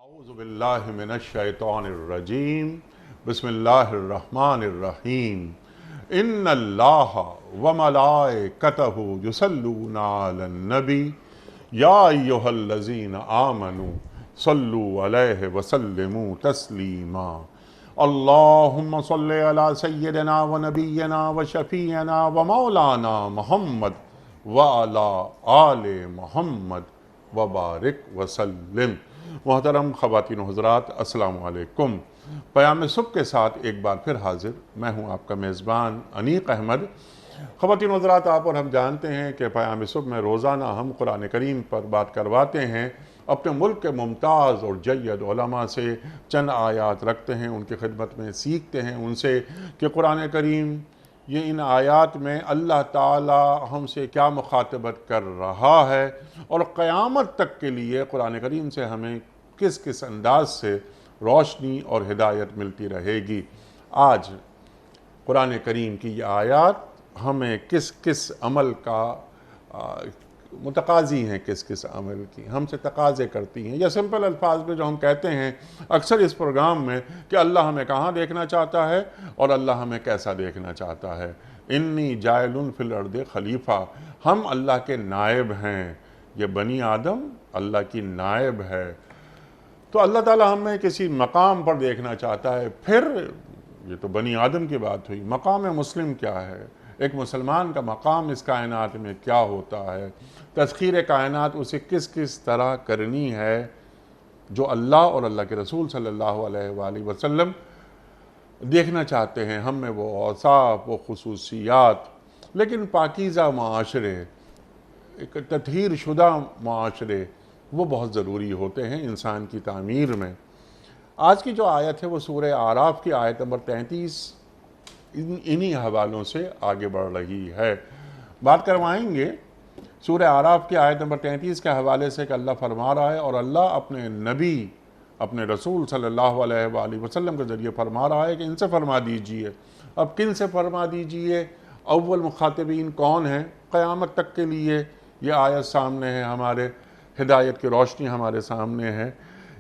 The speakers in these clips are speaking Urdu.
أعوذ بالله من الشيطان الرجيم بسم الله الرحمن الرحيم إن الله وملائكته يصلون على النبي يا أيها الذين آمنوا صلوا عليه وسلموا تسليما اللهم صل على سيدنا ونبينا وشفيعنا ومولانا محمد وعلى آل محمد وبارک وسلم۔ محترم خواتین و حضرات، السلام علیکم۔ پیام صبح کے ساتھ ایک بار پھر حاضر میں ہوں آپ کا میزبان انیق احمد۔ خواتین و حضرات، آپ اور ہم جانتے ہیں کہ پیام صبح میں روزانہ ہم قرآن کریم پر بات کرواتے ہیں، اپنے ملک کے ممتاز اور جید علماء سے چند آیات رکھتے ہیں، ان کی خدمت میں سیکھتے ہیں ان سے کہ قرآن کریم یہ ان آیات میں اللہ تعالی ہم سے کیا مخاطبت کر رہا ہے اور قیامت تک کے لیے قرآن کریم سے ہمیں کس کس انداز سے روشنی اور ہدایت ملتی رہے گی۔ آج قرآن کریم کی یہ آیات ہمیں کس کس عمل کا متقاضی ہیں، کس کس عمل کی ہم سے تقاضے کرتی ہیں، یا سمپل الفاظ میں جو ہم کہتے ہیں اکثر اس پروگرام میں کہ اللہ ہمیں کہاں دیکھنا چاہتا ہے اور اللہ ہمیں کیسا دیکھنا چاہتا ہے۔ انی جاعل فی الارض خلیفہ، ہم اللہ کے نائب ہیں۔ یہ بنی آدم اللہ کی نائب ہے، تو اللہ تعالیٰ ہمیں کسی مقام پر دیکھنا چاہتا ہے۔ پھر یہ تو بنی آدم کی بات ہوئی، مقام مسلم کیا ہے؟ ایک مسلمان کا مقام اس کائنات میں کیا ہوتا ہے؟ تسخیر کائنات اسے کس کس طرح کرنی ہے؟ جو اللہ اور اللہ کے رسول صلی اللہ علیہ وآلہ وسلم دیکھنا چاہتے ہیں ہم میں وہ اوصاف، وہ خصوصیات۔ لیکن پاکیزہ معاشرے، ایک تطہیر شدہ معاشرے، وہ بہت ضروری ہوتے ہیں انسان کی تعمیر میں۔ آج کی جو آیت ہے وہ سورہ اعراف کی آیت نمبر 33 انہی حوالوں سے آگے بڑھ رہی ہے۔ بات کروائیں گے سورہ اعراف کی آیت نمبر 33 کے حوالے سے کہ اللہ فرما رہا ہے، اور اللہ اپنے نبی، اپنے رسول صلی اللہ علیہ وآلہ وسلم کے ذریعے فرما رہا ہے کہ ان سے فرما دیجئے۔ اب کن سے فرما دیجئے؟ اول مخاطبین کون ہیں؟ قیامت تک کے لیے یہ آیت سامنے ہے، ہمارے ہدایت کی روشنی ہمارے سامنے ہے۔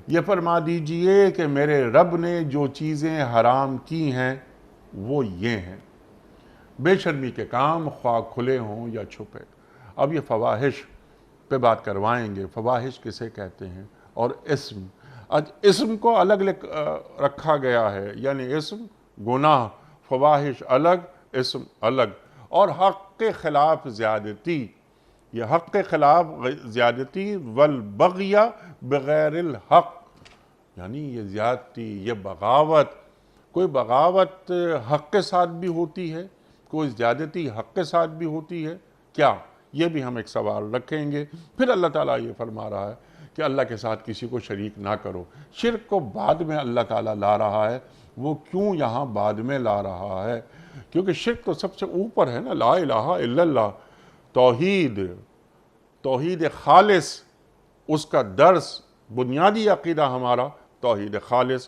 یہ فرما دیجئے کہ میرے رب نے جو چیزیں حرام کی ہیں وہ یہ ہیں، بے شرمی کے کام خواہ کھلے ہوں یا چھپے۔ اب یہ فواحش پہ بات کروائیں گے، فواحش کسے کہتے ہیں، اور اسم، اسم کو الگ رکھا گیا ہے، یعنی اسم گناہ، فواحش الگ، اسم الگ۔ اور حق کے خلاف زیادتی، یہ حق کے خلاف زیادتی، والبغی بغیر الحق، یعنی یہ زیادتی، یہ بغاوت۔ کوئی بغاوت حق کے ساتھ بھی ہوتی ہے، کوئی زیادتی حق کے ساتھ بھی ہوتی ہے کیا؟ یہ بھی ہم ایک سوال رکھیں گے۔ پھر اللہ تعالیٰ یہ فرما رہا ہے کہ اللہ کے ساتھ کسی کو شریک نہ کرو۔ شرک کو بعد میں اللہ تعالیٰ لا رہا ہے، وہ کیوں یہاں بعد میں لا رہا ہے؟ کیونکہ شرک تو سب سے اوپر ہے نا، لا الہ الا اللہ، توحید خالص، اس کا درس، بنیادی عقیدہ ہمارا توحید خالص،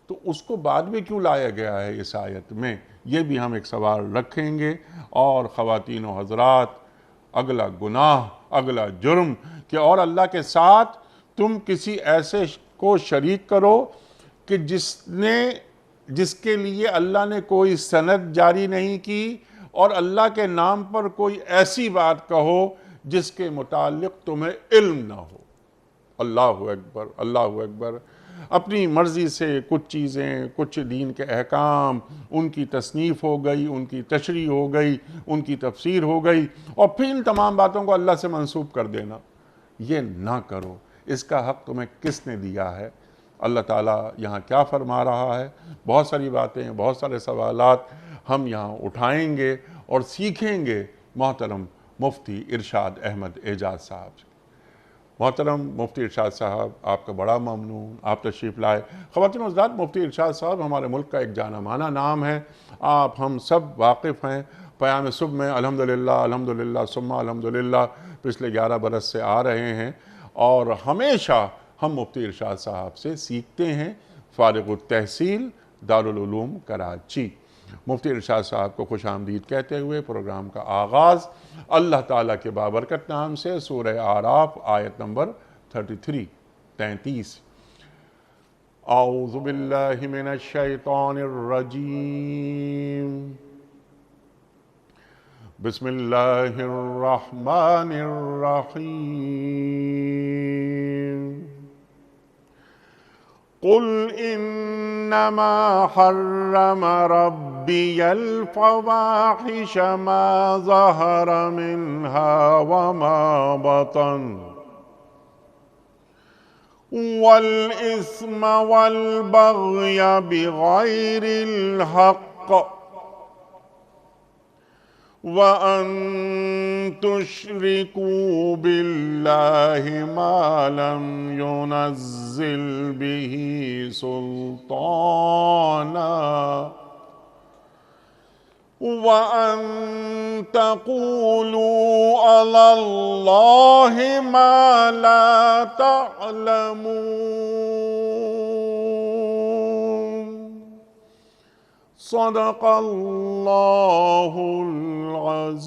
تو اس کو بعد میں کیوں لایا گیا ہے اس آیت میں؟ یہ بھی ہم ایک سوال رکھیں گے۔ اور خواتین و حضرات، اگلا گناہ، اگلا جرم کہ اور اللہ کے ساتھ تم کسی ایسے کو شریک کرو کہ جس کے لیے اللہ نے کوئی سند جاری نہیں کی، اور اللہ کے نام پر کوئی ایسی بات کہو جس کے متعلق تمہیں علم نہ ہو۔ اللہ اکبر، اللہ اکبر۔ اپنی مرضی سے کچھ چیزیں، کچھ دین کے احکام، ان کی تصنیف ہو گئی، ان کی تشریح ہو گئی، ان کی تفسیر ہو گئی، اور پھر ان تمام باتوں کو اللہ سے منسوب کر دینا۔ یہ نہ کرو۔ اس کا حق تمہیں کس نے دیا ہے؟ اللہ تعالیٰ یہاں کیا فرما رہا ہے؟ بہت ساری باتیں، بہت سارے سوالات ہم یہاں اٹھائیں گے اور سیکھیں گے محترم مفتی ارشاد احمد اعجاز صاحب سے۔ محترم مفتی ارشاد صاحب، آپ کا بڑا ممنون، آپ تشریف لائے۔ خواتین و حضرات، مفتی ارشاد صاحب ہمارے ملک کا ایک جانا مانا نام ہے، آپ ہم سب واقف ہیں۔ پیام صبح میں الحمدللہ ثم الحمدللہ پچھلے 11 برس سے آ رہے ہیں، اور ہمیشہ ہم مفتی ارشاد صاحب سے سیکھتے ہیں۔ فارغ التحصیل دارالعلوم کراچی۔ مفتی ارشاد صاحب کو خوش آمدید کہتے ہوئے پروگرام کا آغاز اللہ تعالیٰ کے بابرکت نام سے، سورہ اعراف آیت نمبر 33۔ اعوذ باللہ من الشیطان الرجیم بسم اللہ الرحمن الرحیم قل انما حرم ربی الفواحش ما ظہر منها وما بطن والإثم والبغي بغير الحق وأن تشركوا بالله ما لم ينزل به سلطانا وَأَن تَقُولُوا عَلَى اللَّهِ مَا لَا تَعْلَمُونَ صدق اللہ العظیم۔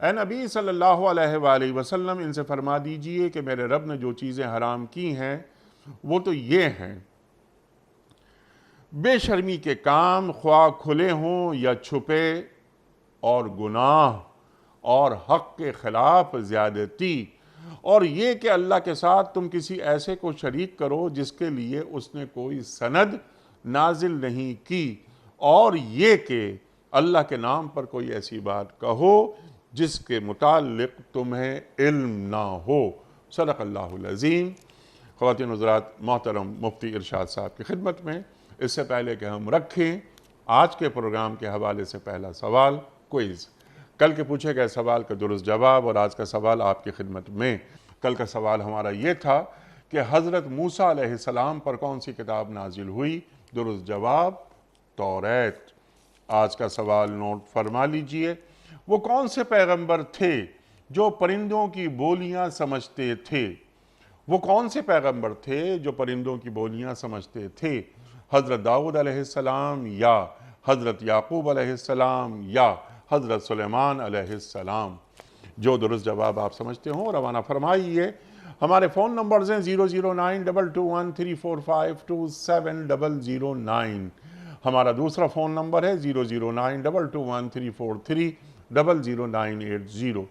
اے نبی صلی اللہ علیہ وآلہ وسلم، ان سے فرما دیجئے کہ میرے رب نے جو چیزیں حرام کی ہیں وہ تو یہ ہیں: بے شرمی کے کام خواہ کھلے ہوں یا چھپے، اور گناہ اور حق کے خلاف زیادتی، اور یہ کہ اللہ کے ساتھ تم کسی ایسے کو شریک کرو جس کے لیے اس نے کوئی سند نازل نہیں کی، اور یہ کہ اللہ کے نام پر کوئی ایسی بات کہو جس کے متعلق تمہیں علم نہ ہو۔ صدق اللہ العظیم۔ خواتین حضرات، محترم مفتی ارشاد صاحب کی خدمت میں اس سے پہلے کہ ہم رکھیں آج کے پروگرام کے حوالے سے پہلا سوال، کوئز۔ کل کے پوچھے گئے سوال کا درست جواب اور آج کا سوال آپ کی خدمت میں۔ کل کا سوال ہمارا یہ تھا کہ حضرت موسیٰ علیہ السلام پر کون سی کتاب نازل ہوئی؟ درست جواب توریت۔ آج کا سوال نوٹ فرما لیجئے، وہ کون سے پیغمبر تھے جو پرندوں کی بولیاں سمجھتے تھے؟ وہ کون سے پیغمبر تھے جو پرندوں کی بولیاں سمجھتے تھے؟ حضرت داؤد علیہ السلام یا حضرت یعقوب علیہ السلام یا حضرت سلیمان علیہ السلام؟ جو درست جواب آپ سمجھتے ہوں روانہ فرمائیے۔ ہمارے فون نمبرز ہیں 009221345270009۔ ہمارا دوسرا فون نمبر ہے 009221343000980۔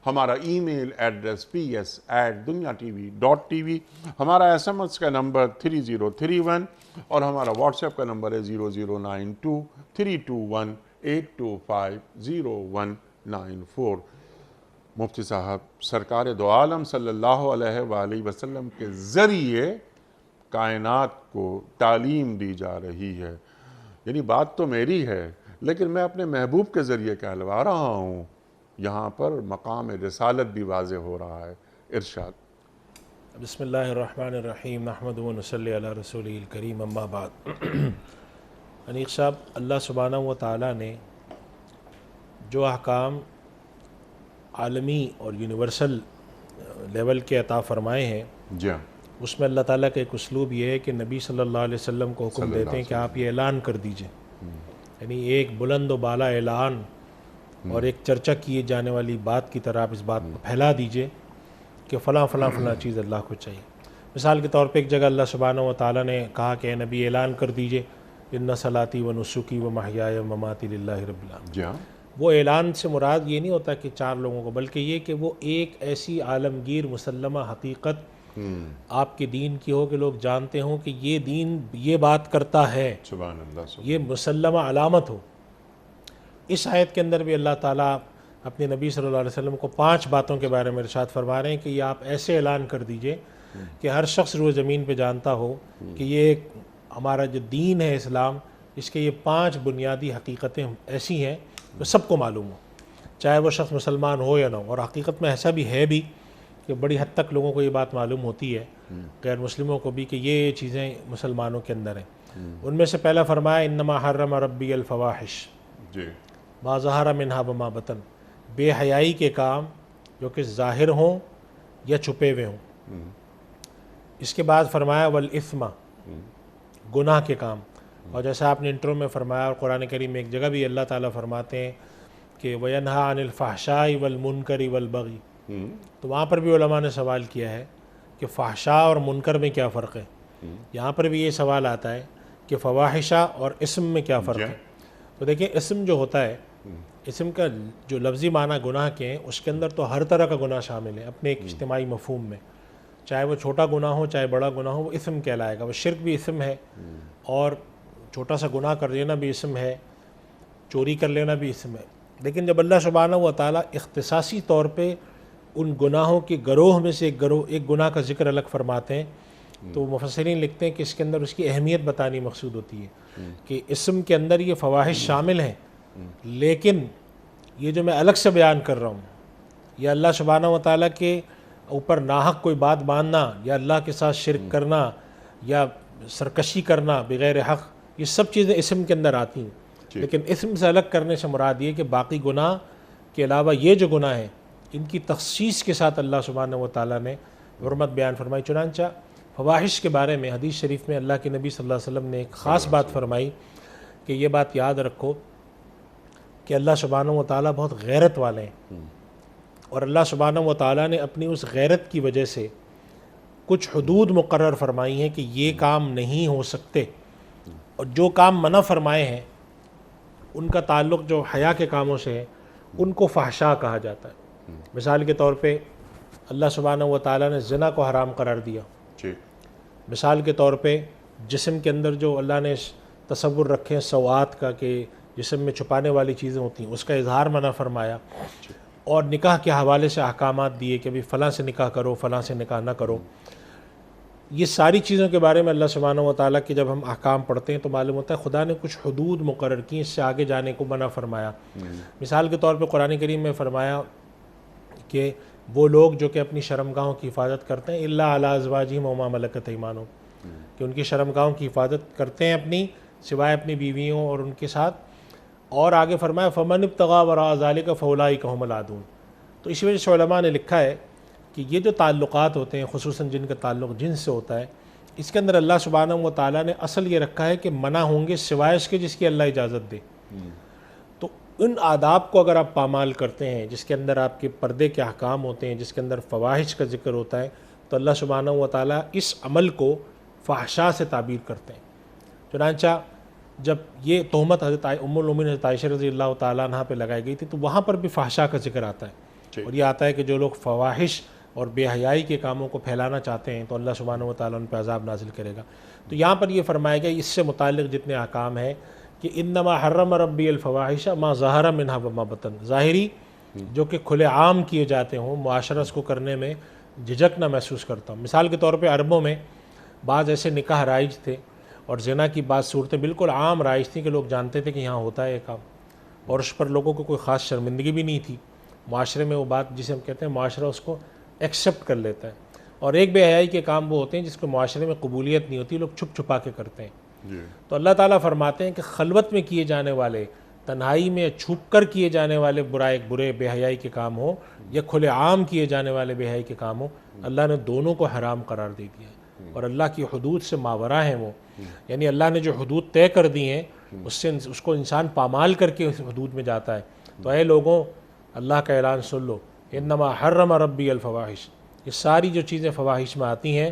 ہمارا ای میل ایڈریس ps@dunyatv.tv۔ ہمارا SMS کا نمبر 3031 اور ہمارا واٹس ایپ کا نمبر ہے 009232182509194۔ مفتی صاحب، سرکار دو عالم صلی اللہ علیہ وآلہ وسلم کے ذریعے کائنات کو تعلیم دی جا رہی ہے، یعنی بات تو میری ہے لیکن میں اپنے محبوب کے ذریعے کہلوا رہا ہوں۔ یہاں پر مقام رسالت بھی واضح ہو رہا ہے۔ ارشاد۔ بسم اللہ الرحمن الرحیم، نحمد و نصلی علی رسولہ الکریم، اما بعد۔ انیق صاحب، اللہ سبحانہ و تعالیٰ نے جو احکام عالمی اور یونیورسل لیول کے عطا فرمائے ہیں، جی ہاں، اس میں اللہ تعالیٰ کا ایک اسلوب یہ ہے کہ نبی صلی اللہ علیہ وسلم کو حکم دیتے ہیں کہ آپ یہ اعلان کر دیجئے، یعنی ایک بلند و بالا اعلان اور ایک چرچا کیے جانے والی بات کی طرح آپ اس بات کو پھیلا دیجئے کہ فلاں فلاں فلاں چیز اللہ کو چاہیے۔ مثال کے طور پہ ایک جگہ اللہ سبحانہ و تعالیٰ نے کہا کہ اے نبی اعلان کر دیجئے ان صلاتی و نسکی و محیای و مماتی للہ رب العالمین۔ جی ہاں، وہ اعلان سے مراد یہ نہیں ہوتا کہ 4 لوگوں کو، بلکہ یہ کہ وہ ایک ایسی عالمگیر مسلمہ حقیقت آپ کے دین کی ہو کہ لوگ جانتے ہوں کہ یہ دین یہ بات کرتا ہے، سبحان اللہ، یہ مسلمہ علامت ہو۔ اس آیت کے اندر بھی اللہ تعالیٰ اپنے نبی صلی اللہ علیہ وسلم کو 5 باتوں کے بارے میں ارشاد فرما رہے ہیں کہ یہ آپ ایسے اعلان کر دیجئے کہ ہر شخص روئے زمین پہ جانتا ہو کہ یہ ایک ہمارا جو دین ہے اسلام، اس کے یہ 5 بنیادی حقیقتیں ایسی ہیں جو سب کو معلوم ہو، چاہے وہ شخص مسلمان ہو یا نہ ہو۔ اور حقیقت میں ایسا بھی ہے بھی کہ بڑی حد تک لوگوں کو یہ بات معلوم ہوتی ہے، غیر مسلموں کو بھی، کہ یہ چیزیں مسلمانوں کے اندر ہیں۔ ان میں سے پہلا فرمایا انما حرم ربی الفواحش جی، ما ظہر منہا وما بطن، بے حیائی کے کام جو کہ ظاہر ہوں یا چھپے ہوئے ہوں۔ اس کے بعد فرمایا والاثم، گناہ کے کام، اور جیسا آپ نے انٹرو میں فرمایا اور قرآن کریم میں ایک جگہ بھی اللہ تعالیٰ فرماتے ہیں کہ وَيَنْهَا عَنِ الْفَحْشَاءِ وَالْمُنْكَرِ وَالْبَغْيِ، تو وہاں پر بھی علماء نے سوال کیا ہے کہ فحشا اور منکر میں کیا فرق ہے. یہاں پر بھی یہ سوال آتا ہے کہ فواحشہ اور اسم میں کیا فرق ہے. تو دیکھیں اسم جو ہوتا ہے، اسم کا جو لفظی معنی گناہ کے ہیں، اس کے اندر تو ہر طرح کا گناہ شامل ہے اپنے ایک اجتماعی مفہوم میں، چاہے وہ چھوٹا گناہ ہو چاہے بڑا گناہ ہو، وہ اسم کہلائے گا. وہ شرک بھی اسم ہے، اور چھوٹا سا گناہ کر لینا بھی اسم ہے، چوری کر لینا بھی اسم ہے. لیکن جب اللہ سبحانہ و تعالیٰ اختصاصی طور پہ ان گناہوں کے گروہ میں سے ایک گناہ کا ذکر الگ فرماتے ہیں، تو مفسرین لکھتے ہیں کہ اس کے اندر اس کی اہمیت بتانی مقصود ہوتی ہے کہ اسم کے اندر یہ فواحش شامل ہیں، لیکن یہ جو میں الگ سے بیان کر رہا ہوں، یا اللہ سبحانہ و تعالیٰ کے اوپر ناحق کوئی بات باندھنا، یا اللہ کے ساتھ شرک کرنا، یا سرکشی کرنا بغیر حق، یہ سب چیزیں اسم کے اندر آتی ہیں. لیکن اسم سے الگ کرنے سے مراد یہ کہ باقی گناہ کے علاوہ یہ جو گناہ ہیں ان کی تخصیص کے ساتھ اللہ سبحانہ و تعالیٰ نے حرمت بیان فرمائی. چنانچہ فواحش کے بارے میں حدیث شریف میں اللہ کے نبی صلی اللہ علیہ وسلم نے ایک خاص بات فرمائی کہ یہ بات یاد رکھو کہ اللہ سبحانہ و تعالیٰ بہت غیرت والے ہیں، اور اللہ سبحانہ و تعالیٰ نے اپنی اس غیرت کی وجہ سے کچھ حدود مقرر فرمائی ہیں کہ یہ کام نہیں ہو سکتے، اور جو کام منع فرمائے ہیں ان کا تعلق جو حیا کے کاموں سے ہے ان کو فحشا کہا جاتا ہے. مثال کے طور پہ اللہ سبحانہ و تعالیٰ نے زنا کو حرام قرار دیا. مثال کے طور پہ جسم کے اندر جو اللہ نے تصور رکھے ہیں سوات کا کہ جسم میں چھپانے والی چیزیں ہوتی ہیں اس کا اظہار منع فرمایا، اور نکاح کے حوالے سے احکامات دیے کہ فلاں سے نکاح کرو فلاں سے نکاح نہ کرو. یہ ساری چیزوں کے بارے میں اللہ سبحانہ و تعالیٰ کے جب ہم احکام پڑھتے ہیں تو معلوم ہوتا ہے خدا نے کچھ حدود مقرر کی، اس سے آگے جانے کو منع فرمایا. مثال کے طور پہ قرآن کریم میں فرمایا کہ وہ لوگ جو کہ اپنی شرمگاہوں کی حفاظت کرتے ہیں الا علی ازواجہم وما ملکت ایمانہم، کہ ان کی شرمگاہوں کی حفاظت کرتے ہیں اپنی سوائے اپنی بیویوں اور ان کے ساتھ. اور آگے فرمایا فمن ابتغى وراء ذلك فاولئک هم العادون. تو اسی وجہ سے علماء نے لکھا ہے کہ یہ جو تعلقات ہوتے ہیں خصوصاً جن کا تعلق جنس سے ہوتا ہے، اس کے اندر اللہ سبحانہ و تعالیٰ نے اصل یہ رکھا ہے کہ منع ہوں گے سوائے اس کے جس کی اللہ اجازت دے. تو ان آداب کو اگر آپ پامال کرتے ہیں جس کے اندر آپ کے پردے کے احکام ہوتے ہیں، جس کے اندر فواحش کا ذکر ہوتا ہے، تو اللہ سبحانہ و تعالیٰ اس عمل کو فحشا سے تعبیر کرتے ہیں. چنانچہ جب یہ تہمت حضرت ام المومنین حضرت عائشہ رضی اللہ تعالیٰ عنہ پہ لگائی گئی تھی تو وہاں پر بھی فحشا کا ذکر آتا ہے، اور یہ آتا ہے کہ جو لوگ فواحش اور بے حیائی کے کاموں کو پھیلانا چاہتے ہیں تو اللہ سبحانہ و تعالیٰ ان پہ عذاب نازل کرے گا. تو یہاں پر یہ فرمایا گیا اس سے متعلق جتنے احکام ہیں کہ انما حرم ربی الفواحش ما ظہر منہا وما بطن، ظاہری جو کہ کھلے عام کیے جاتے ہوں، معاشرہ اس کو کرنے میں جھجک نہ محسوس کرتا ہوں. مثال کے طور پہ عربوں میں بعض ایسے نکاح رائج تھے اور زنا کی بعض صورتیں بالکل عام رائج تھیں کہ لوگ جانتے تھے کہ یہاں ہوتا ہے یہ کام، اور اس پر لوگوں کو کوئی خاص شرمندگی بھی نہیں تھی. معاشرے میں وہ بات جسے ہم کہتے ہیں معاشرہ اس کو ایکسیپٹ کر لیتا ہے. اور ایک بے حیائی کے کام وہ ہوتے ہیں جس کو معاشرے میں قبولیت نہیں ہوتی، لوگ چھپ چھپا کے کرتے ہیں. تو اللہ تعالیٰ فرماتے ہیں کہ خلوت میں کیے جانے والے، تنہائی میں چھپ کر کیے جانے والے برے بے حیائی کے کام ہوں یا کھلے عام کیے جانے والے بے حیائی کے کام ہوں، اللہ نے دونوں کو حرام قرار دے دیا ہے. اور اللہ کی حدود سے ماوراء ہیں وہ، یعنی اللہ نے جو حدود طے کر دی ہیں اس کو انسان پامال کر کے اس حدود میں جاتا ہے. تو اے لوگوں اللہ کا اعلان سن لو، انما حرم ربی الفواحش، یہ ساری جو چیزیں فواحش میں آتی ہیں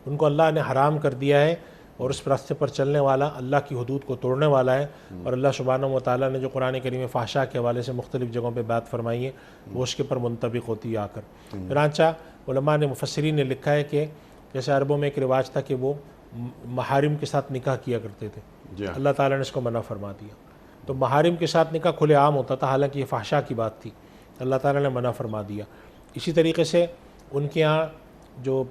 ان کو اللہ نے حرام کر دیا ہے، اور اس راستے پر چلنے والا اللہ کی حدود کو توڑنے والا ہے. اور اللہ سبحانہ و تعالیٰ نے جو قرآن کریم میں فحشا کے حوالے سے مختلف جگہوں پہ بات فرمائی ہے وہ اس کے پر منطبق ہوتی ہے آ کر. چنانچہ علماء نے مفسرین نے لکھا ہے کہ جیسے عربوں میں ایک رواج تھا کہ وہ محارم کے ساتھ نکاح کیا کرتے تھے، اللہ تعالیٰ نے اس کو منع فرما دیا. تو محارم کے ساتھ نکاح کھلے عام ہوتا تھا، حالانکہ یہ فحشا کی بات تھی، اللہ تعالیٰ نے منع فرما دیا. اسی طریقے سے ان کے ہاں جو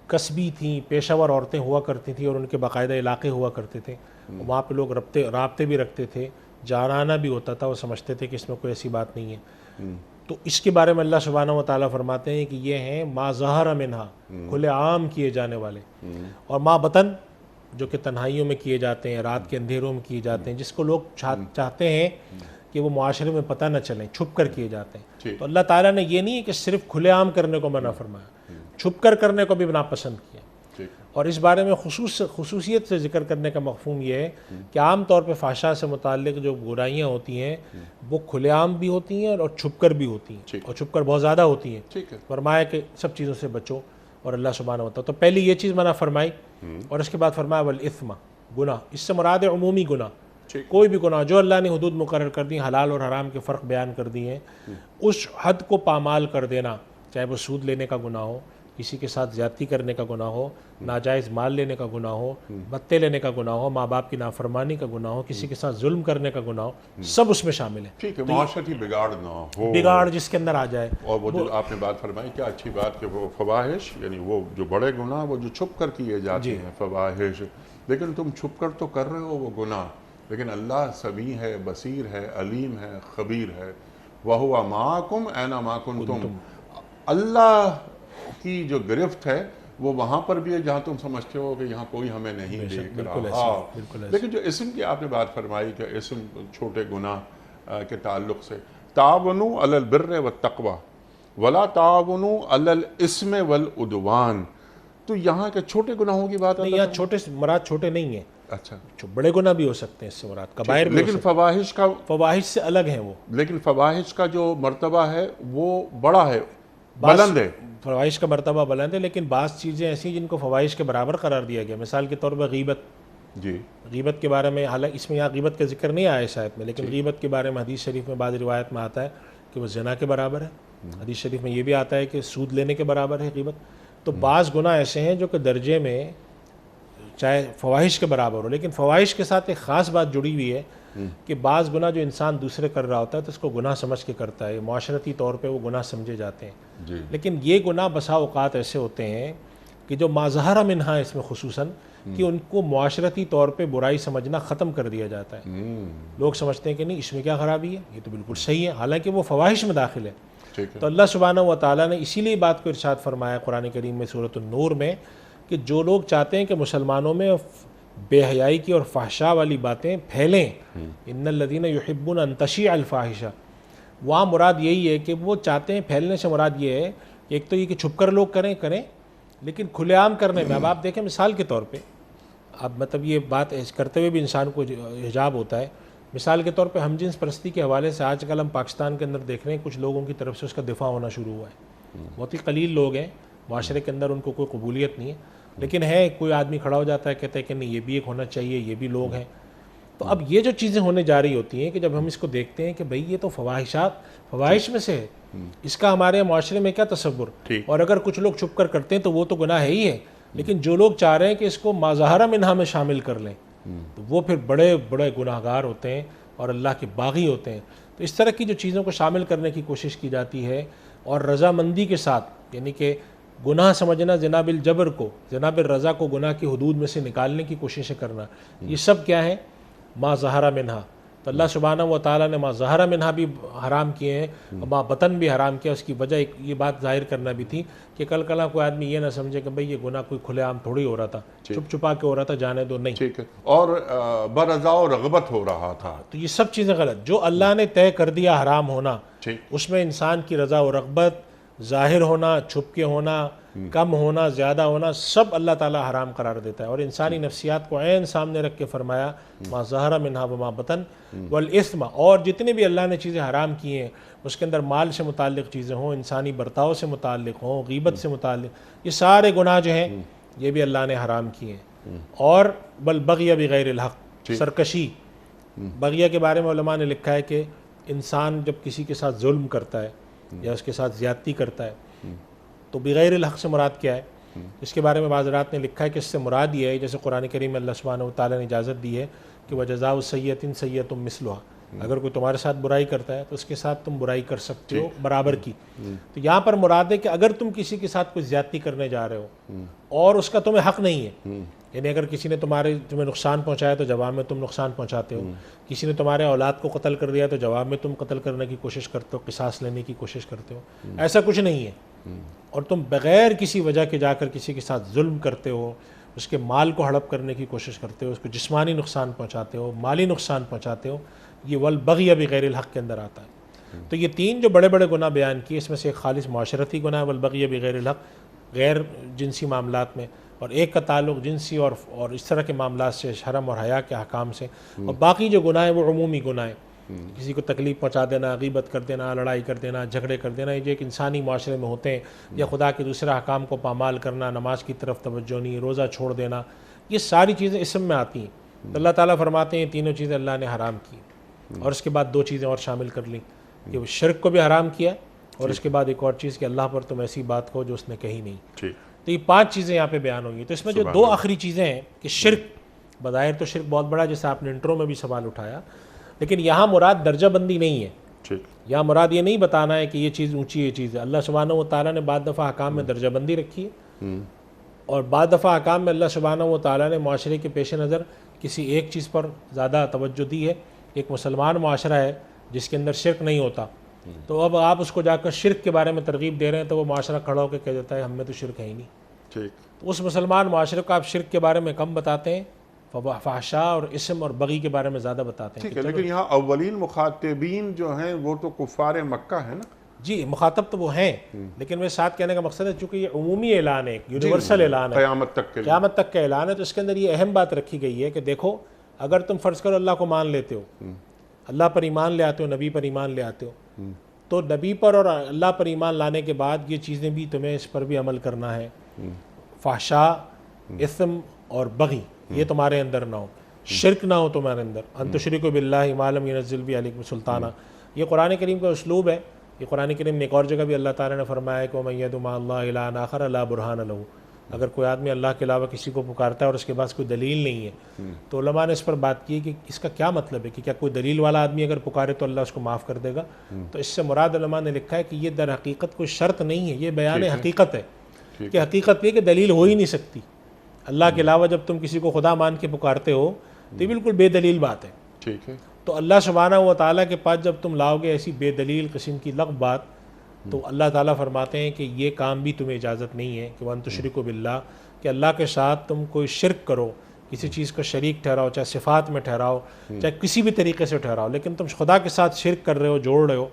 قصبی تھیں پیشہ ور عورتیں ہوا کرتی تھیں اور ان کے باقاعدہ علاقے ہوا کرتے تھے، وہاں پہ لوگ رابطے بھی رکھتے تھے، جانانہ بھی ہوتا تھا، وہ سمجھتے تھے کہ اس میں کوئی ایسی بات نہیں ہے. تو اس کے بارے میں اللہ سبحانہ و تعالیٰ فرماتے ہیں کہ یہ ہیں ما ظہر منہا، کھلے عام کیے جانے والے، اور ما بطن جو کہ تنہائیوں میں کیے جاتے ہیں، رات کے اندھیروں میں کیے جاتے ہیں، جس کو لوگ چاہتے ہیں کہ وہ معاشرے میں پتہ نہ چلیں، چھپ کر کیے جاتے ہیں. تو اللہ تعالیٰ نے یہ نہیں ہے کہ صرف کھلے عام کرنے کو منع فرمایا، چھپ کر کرنے کو بھی ناپسند کیا. اور اس بارے میں خصوصیت سے ذکر کرنے کا مفہوم یہ ہے کہ عام طور پہ فحشاء سے متعلق جو برائیاں ہوتی ہیں وہ کھلے عام بھی ہوتی ہیں اور چھپ کر بھی ہوتی ہیں، اور چھپ کر بہت زیادہ ہوتی ہیں۔ فرمایا کہ سب چیزوں سے بچو، اور اللہ سبحانہ وتعالی تو پہلی یہ چیز منع فرمائی، اور اس کے بعد فرمایا والاثم، گناہ۔ اس سے مراد ہے عمومی گناہ، کوئی بھی گناہ جو اللہ نے حدود مقرر کر دی، حلال اور حرام کے فرق بیان کر دیے ہیں، اس حد کو پامال کر دینا، چاہے وہ سود لینے کا گناہ ہو، کسی کے ساتھ زیادتی کرنے کا گناہ ہو، ناجائز مال لینے کا گناہ ہو، بتے لینے کا گناہ ہو، ماں باپ کی نافرمانی کا گناہ ہو، کسی کے ساتھ ظلم کرنے کا گناہ ہو، سب اس میں شامل ہے۔ ٹھیک ہے، معاشرتی بگاڑ نہ ہو، بگاڑ جس کے اندر آ جائے۔ اور وہ جو آپ نے بات فرمائی کیا اچھی بات کہ وہ فواحش، یعنی وہ جو بڑے گناہ وہ جو چھپ کر کیے جاتے ہیں فواحش، لیکن تم چھپ کر تو کر رہے ہو وہ گناہ، لیکن اللہ سمیع ہے، بصیر ہے، علیم ہے، خبیر ہے۔ وَهُوَ مَعَكُمْ أَيْنَمَا كُنْتُمْ، اللہ کی جو گرفت ہے وہ وہاں پر بھی ہے جہاں تم سمجھتے ہو کہ یہاں کوئی ہمیں نہیں دیکھ رہا۔ لیکن جو اسم کی آپ نے بات فرمائی کہ اسم چھوٹے گناہ کے تعلق سے، تعاونوا علی البر والتقوی ولا تعاونوا علی الاسم والعدوان، تو یہاں کے چھوٹے گناہوں کی بات نہیں، یہاں چھوٹے مراد چھوٹے نہیں ہیں، اچھا بڑے گناہ بھی ہو سکتے ہیں، اس سے مراد کبائر بھی، لیکن فواحش کا، فواحش سے الگ ہیں وہ، لیکن فواحش کا جو مرتبہ ہے وہ بڑا ہے، بلند ہے۔ فواحش کا مرتبہ بلند ہے، لیکن بعض چیزیں ایسی جن کو فواحش کے برابر قرار دیا گیا، مثال کے طور پر غیبت۔ جی، غیبت کے بارے میں، حالانکہ اس میں یہاں غیبت کا ذکر نہیں آیا شاید میں، لیکن غیبت کے بارے میں حدیث شریف میں بعض روایت میں آتا ہے کہ وہ زنا کے برابر ہے، حدیث شریف میں یہ بھی آتا ہے کہ سود لینے کے برابر ہے غیبت۔ تو بعض گناہ ایسے ہیں جو کہ درجے میں چاہے فواحش کے برابر ہو، لیکن فواحش کے ساتھ ایک خاص بات جڑی ہوئی ہے کہ بعض گناہ جو انسان دوسرے کر رہا ہوتا ہے تو اس کو گناہ سمجھ کے کرتا ہے، معاشرتی طور پہ وہ گناہ سمجھے جاتے ہیں، لیکن یہ گناہ بسا اوقات ایسے ہوتے ہیں کہ جو ما ظہر منہا، اس میں خصوصاً کہ ان کو معاشرتی طور پہ برائی سمجھنا ختم کر دیا جاتا ہے۔ لوگ سمجھتے ہیں کہ نہیں اس میں کیا خرابی ہے، یہ تو بالکل صحیح ہے، حالانکہ وہ فواحش میں داخل ہے۔ تو اللہ سبحانہ و تعالیٰ نے اسی لیے بات کو ارشاد فرمایا قرآن کریم میں سورۃ النور میں کہ جو لوگ چاہتے ہیں کہ مسلمانوں میں بے حیائی کی اور فحشاء والی باتیں پھیلیں، ان الذین یحبون ان تشیع الفاحشہ، وہاں مراد یہی ہے کہ وہ چاہتے ہیں، پھیلنے سے مراد یہ ہے کہ ایک تو یہ کہ چھپ کر لوگ کریں لیکن کھلے عام کرنے میں، اب آپ دیکھیں مثال کے طور پہ، اب مطلب یہ بات کرتے ہوئے بھی انسان کو حجاب ہوتا ہے، مثال کے طور پہ ہم جنس پرستی کے حوالے سے آج کل ہم پاکستان کے اندر دیکھ رہے ہیں کچھ لوگوں کی طرف سے اس کا دفاع ہونا شروع ہوا ہے، بہت ہی قلیل لوگ ہیں معاشرے کے اندر، ان کو کوئی قبولیت نہیں ہے، لیکن ہے کوئی آدمی کھڑا ہو جاتا ہے کہتا ہے کہ نہیں یہ بھی ایک ہونا چاہیے، یہ بھی لوگ ہیں۔ تو اب یہ جو چیزیں ہونے جا رہی ہوتی ہیں کہ جب ہم اس کو دیکھتے ہیں کہ بھئی یہ تو فواحش میں سے ہے، اس کا ہمارے معاشرے میں کیا تصور، اور اگر کچھ لوگ چھپ کر کرتے ہیں تو وہ تو گناہ ہے ہی ہے، لیکن جو لوگ چاہ رہے ہیں کہ اس کو ما ظہر منہا میں شامل کر لیں تو وہ پھر بڑے بڑے گناہگار ہوتے ہیں اور اللہ کے باغی ہوتے ہیں۔ تو اس طرح کی جو چیزوں کو شامل کرنے کی کوشش کی جاتی ہے اور رضامندی کے ساتھ، یعنی کہ گناہ سمجھنا جناب الجبر کو، جناب الرضا کو گناہ کی حدود میں سے نکالنے کی کوششیں کرنا، یہ سب کیا ہے؟ ما ظہر منہا۔ تو اللہ سبحانہ و تعالیٰ نے ما ظہر منہا بھی حرام کیے ہیں، ما بطن بھی حرام کیا۔ اس کی وجہ یہ بات ظاہر کرنا بھی تھی کہ کل کلا کوئی آدمی یہ نہ سمجھے کہ بھئی یہ گناہ کوئی کھلے عام تھوڑی ہو رہا تھا، چھپ چھپا کے ہو رہا تھا، جانے دو، نہیں، ٹھیک ہے، اور برضا و رغبت ہو رہا تھا۔ تو یہ سب چیزیں غلط، جو اللہ نے طے کر دیا حرام ہونا، اس میں انسان کی رضا و رغبت، ظاہر ہونا، چھپ کے ہونا، کم ہونا، زیادہ ہونا، سب اللہ تعالیٰ حرام قرار دیتا ہے، اور انسانی نفسیات کو عین سامنے رکھ کے فرمایا ما ظہر منہا وما بطن والاثم، اور جتنے بھی اللہ نے چیزیں حرام کی ہیں اس کے اندر مال سے متعلق چیزیں ہوں، انسانی برتاؤ سے متعلق ہوں، غیبت سے متعلق، یہ سارے گناہ جو ہیں یہ بھی اللہ نے حرام کیے ہیں۔ اور بالبغی بغیر الحق، سرکشی، بغیہ کے بارے میں علماء نے لکھا ہے کہ انسان جب کسی کے ساتھ ظلم کرتا ہے یا اس کے ساتھ زیادتی کرتا ہے تو بغیر الحق سے مراد کیا ہے؟ اس کے بارے میں بعض حضرات نے لکھا ہے کہ اس سے مراد یہ ہے، جیسے قرآن کریم میں اللہ سبحانہ و تعالیٰ نے اجازت دی ہے کہ وجزاء سیئۃ سیئۃ مثلھا، اگر کوئی تمہارے ساتھ برائی کرتا ہے تو اس کے ساتھ تم برائی کر سکتے ہو برابر کی۔ تو یہاں پر مراد ہے کہ اگر تم کسی کے ساتھ کوئی زیادتی کرنے جا رہے ہو اور اس کا تمہیں حق نہیں ہے، یعنی اگر کسی نے تمہیں نقصان پہنچایا تو جواب میں تم نقصان پہنچاتے ہو، کسی نے تمہارے اولاد کو قتل کر دیا تو جواب میں تم قتل کرنے کی کوشش کرتے ہو، قصاص لینے کی کوشش کرتے ہو، ایسا کچھ نہیں ہے، اور تم بغیر کسی وجہ کے جا کر کسی کے ساتھ ظلم کرتے ہو، اس کے مال کو ہڑپ کرنے کی کوشش کرتے ہو، اس کو جسمانی نقصان پہنچاتے ہو، مالی نقصان پہنچاتے ہو، یہ والبغی بغیر الحق کے اندر آتا ہے۔ تو یہ تین جو بڑے بڑے گناہ بیان کیے، اس میں سے ایک خالص معاشرتی گناہ والبغی بغیر الحق، غیر جنسی معاملات میں، اور ایک کا تعلق جنسی اور اس طرح کے معاملات سے، شرم اور حیا کے احکام سے، اور باقی جو گناہ ہیں وہ عمومی گناہ ہیں، کسی کو تکلیف پہنچا دینا، غیبت کر دینا، لڑائی کر دینا، جھگڑے کر دینا، یہ جو ایک انسانی معاشرے میں ہوتے ہیں، یا خدا کے دوسرے احکام کو پامال کرنا، نماز کی طرف توجہ نہیں، روزہ چھوڑ دینا، یہ ساری چیزیں اسم میں آتی ہیں۔ تو اللہ تعالیٰ فرماتے ہیں یہ تینوں چیزیں اللہ نے حرام کی، اور اس کے بعد دو چیزیں اور شامل کر لیں کہ وہ شرک کو بھی حرام کیا، اور اس کے بعد ایک اور چیز کہ اللہ پر تم ایسی بات کہو جو اس نے کہی نہیں۔ تو یہ 5 چیزیں یہاں پہ بیان ہوئی ہیں۔ تو اس میں جو 2 آخری چیزیں ہیں کہ شرک، بظاہر تو شرک بہت بڑا، جیسے آپ نے انٹرو میں بھی سوال اٹھایا، لیکن یہاں مراد درجہ بندی نہیں ہے۔ یہاں مراد یہ نہیں بتانا ہے کہ یہ چیز اونچی یہ چیز ہے۔ اللہ سبحانہ و تعالیٰ نے بعض دفعہ احکام میں درجہ بندی رکھی ہے، اور بعض دفعہ احکام میں اللہ سبحانہ و تعالیٰ نے معاشرے کے پیش نظر کسی ایک چیز پر زیادہ توجہ دی ہے۔ ایک مسلمان معاشرہ ہے جس کے اندر شرک نہیں ہوتا، تو اب آپ اس کو جا کر شرک کے بارے میں ترغیب دے رہے ہیں، تو وہ معاشرہ کھڑا ہو کے کہہ دیتا ہے ہم میں تو شرک ہے ہی نہیں۔ تو اس مسلمان معاشرے کو آپ شرک کے بارے میں کم بتاتے ہیں، فحشاء اور اسم اور بغی کے بارے میں زیادہ بتاتے ہیں۔ لیکن یہاں اولین مخاطبین جو ہیں وہ تو کفار مکہ ہیں نا؟ جی، مخاطب تو وہ ہیں، لیکن میرے ساتھ کہنے کا مقصد ہے چونکہ یہ عمومی اعلان ہے، یونیورسل اعلان ہے، قیامت تک کا اعلان ہے، تو اس کے اندر یہ اہم بات رکھی گئی ہے کہ دیکھو، اگر تم فرض کرو اللہ کو مان لیتے ہو، اللہ پر ایمان لے آتے ہو، نبی پر ایمان لے آتے ہو، تو نبی پر اور اللہ پر ایمان لانے کے بعد یہ چیزیں بھی تمہیں اس پر بھی عمل کرنا ہے۔ فحشاء، اسم اور بغی یہ تمہارے اندر نہ ہو، شرک نہ ہو تمہارے اندر، ان تشرکوا باللہ ما لم ینزل بہ علیکم سلطانہ۔ یہ قرآن کریم کا اسلوب ہے۔ یہ قرآن کریم میں ایک اور جگہ بھی اللہ تعالیٰ نے فرمایا کہ وَمَن يَدْعُ مَعَ اللَّهِ إِلَٰهًا آخَرَ لَا بُرْهَانَ لَهُ، اگر کوئی آدمی اللہ کے علاوہ کسی کو پکارتا ہے اور اس کے پاس کوئی دلیل نہیں ہے، تو علماء نے اس پر بات کی کہ اس کا کیا مطلب ہے، کہ کیا کوئی دلیل والا آدمی اگر پکارے تو اللہ اس کو معاف کر دے گا؟ تو اس سے مراد علماء نے لکھا ہے کہ یہ در حقیقت کوئی شرط نہیں ہے، یہ بیان حقیقت ہے، کہ حقیقت یہ کہ دلیل ہو ہی نہیں سکتی۔ اللہ کے علاوہ جب تم کسی کو خدا مان کے پکارتے ہو تو یہ بالکل بے دلیل بات ہے۔ ٹھیک ہے، تو اللہ سبحانہ و تعالیٰ کے پاس جب تم لاؤ گے ایسی بے دلیل قسم کی لغو بات، تو اللہ تعالیٰ فرماتے ہیں کہ یہ کام بھی تمہیں اجازت نہیں ہے کہ وَأَن تُشْرِكُوا بِاللَّهِ، کہ اللہ کے ساتھ تم کوئی شرک کرو، کسی چیز کو شریک ٹھہراؤ، چاہے صفات میں ٹھہراؤ، چاہے کسی بھی طریقے سے ٹھہراؤ، لیکن تم خدا کے ساتھ شرک کر رہے ہو، جوڑ رہے ہو۔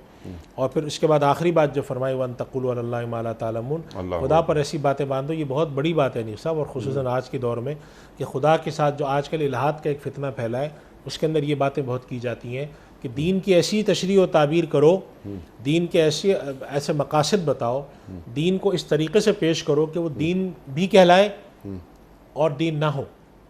اور پھر اس کے بعد آخری بات جو فرمائی وَأَن تَقُولُوا عَلَى اللَّهِ مَا لَا تَعْلَمُونَ، خدا پر ایسی باتیں باندھو۔ یہ بہت بڑی بات ہے نیک صاحب، اور خصوصاً آج کے دور میں کہ خدا کے ساتھ جو آج کل الہات کا ایک فتنہ پھیلا ہے، اس کے اندر یہ باتیں بہت کی جاتی ہیں کہ دین کی ایسی تشریح و تعبیر کرو، دین کے ایسے مقاصد بتاؤ، دین کو اس طریقے سے پیش کرو کہ وہ دین بھی کہلائے اور دین نہ ہو۔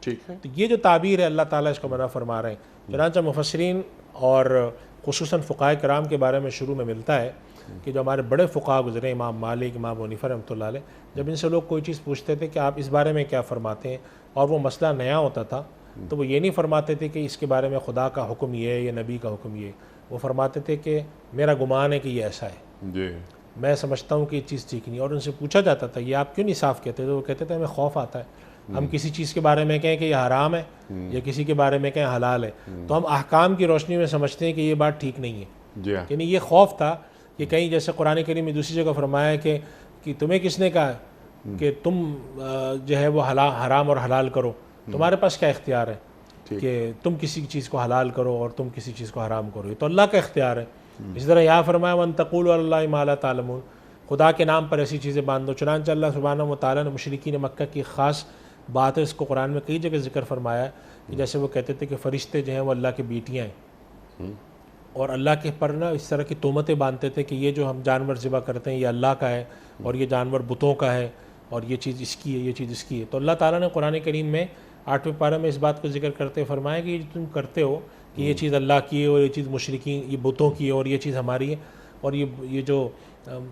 ٹھیک ہے، تو یہ جو تعبیر ہے اللہ تعالیٰ اس کو منع فرما رہے ہیں۔ چنانچہ مفسرین اور خصوصاً فقہاء کرام کے بارے میں شروع میں ملتا ہے کہ جو ہمارے بڑے فقہاء گزرے، امام مالک، امام ابو حنیفہ رحمۃ اللہ علیہ، جب ان سے لوگ کوئی چیز پوچھتے تھے کہ آپ اس بارے میں کیا فرماتے ہیں، اور وہ مسئلہ نیا ہوتا تھا، تو وہ یہ نہیں فرماتے تھے کہ اس کے بارے میں خدا کا حکم یہ ہے یا نبی کا حکم یہ ہے، وہ فرماتے تھے کہ میرا گمان ہے کہ یہ ایسا ہے، جی، میں سمجھتا ہوں کہ یہ چیز ٹھیک نہیں۔ اور ان سے پوچھا جاتا تھا یہ آپ کیوں نہیں صاف کہتے؟ تو وہ کہتے تھے ہمیں خوف آتا ہے، ہم کسی چیز کے بارے میں کہیں کہ یہ حرام ہے، یا کسی کے بارے میں کہیں حلال ہے، تو ہم احکام کی روشنی میں سمجھتے ہیں کہ یہ بات ٹھیک نہیں ہے۔ جی، یعنی یہ خوف تھا کہ کہیں جیسے قرآن کریم میں دوسری جگہ فرمایا ہے کہ تمہیں کس نے کہا کہ تم جو ہے وہ حرام اور حلال کرو، تمہارے پاس کیا اختیار ہے کہ تم کسی چیز کو حلال کرو اور تم کسی چیز کو حرام کرو؟ یہ تو اللہ کا اختیار ہے۔ اسی طرح یہاں فرمایا وَأَن تَقُولُوا عَلَى اللَّهِ مَا لَا تَعْلَمُونَ، خدا کے نام پر ایسی چیزیں باندھو۔ چنانچہ اللہ سبحانہ و تعالیٰ نے مشرکین مکہ کی خاص بات ہے، اس کو قرآن میں کئی جگہ ذکر فرمایا ہے کہ جیسے وہ کہتے تھے کہ فرشتے جو ہیں وہ اللہ کی بیٹیاں ہیں، اور اللہ کے پر نا اس طرح کی تہمتیں باندھتے تھے کہ یہ جو ہم جانور ذبح کرتے ہیں یہ اللہ کا ہے، اور یہ جانور بتوں کا ہے، اور یہ چیز اس کی ہے، یہ چیز اس کی ہے۔ تو اللہ تعالیٰ نے قرآن کریم میں 8ویں پارے میں اس بات کو ذکر کرتے فرمایا کہ یہ جو تم کرتے ہو کہ یہ چیز اللہ کی ہے اور یہ چیز مشرکین یہ بتوں کی ہے اور یہ چیز ہماری ہے، اور یہ جو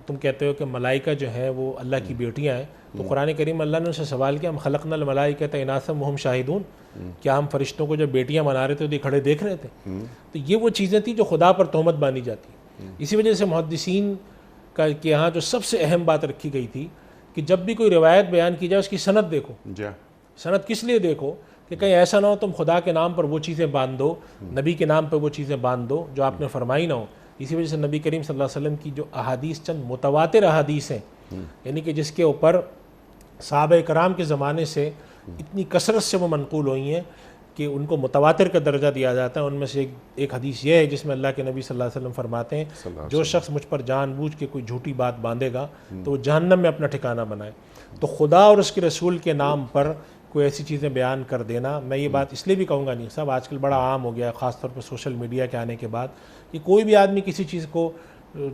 تم کہتے ہو کہ ملائکہ جو ہے وہ اللہ کی بیٹیاں ہیں، تو قرآن کریم اللہ نے ان سے سوال کیا ہم خلقنا الملائکۃ اناثا وہم شاہدون، کیا ہم فرشتوں کو جو بیٹیاں بنا رہے تھے تو یہ کھڑے دیکھ رہے تھے؟ تو یہ وہ چیزیں تھیں جو خدا پر تہمت باندھی جاتی۔ اسی وجہ سے محدثین کا کہ یہاں جو سب سے اہم بات رکھی گئی تھی کہ جب بھی کوئی روایت بیان کی جائے اس کی سند دیکھو۔ سند کس لیے دیکھو؟ کہ کہیں ایسا نہ ہو تم خدا کے نام پر وہ چیزیں باندھ دو، نبی کے نام پر وہ چیزیں باندھ دو جو آپ نے فرمائی نہ ہو۔ اسی وجہ سے نبی کریم صلی اللہ علیہ وسلم کی جو احادیث چند متواتر احادیث ہیں، یعنی کہ جس کے اوپر صحابہ کرام کے زمانے سے اتنی کثرت سے وہ منقول ہوئی ہیں کہ ان کو متواتر کا درجہ دیا جاتا ہے. ان میں سے ایک حدیث یہ ہے جس میں اللہ کے نبی صلی اللہ علیہ وسلم فرماتے ہیں جو شخص مجھ پر جان بوجھ کے کوئی جھوٹی بات باندھے گا تو وہ جہنم میں اپنا ٹھکانہ بنائے. تو خدا اور اس کے رسول کے نام پر کوئی ایسی چیزیں بیان کر دینا, میں یہ بات اس لیے بھی کہوں گا نہیں صاحب, آج کل بڑا عام ہو گیا ہے خاص طور پہ سوشل میڈیا کے آنے کے بعد, کہ کوئی بھی آدمی کسی چیز کو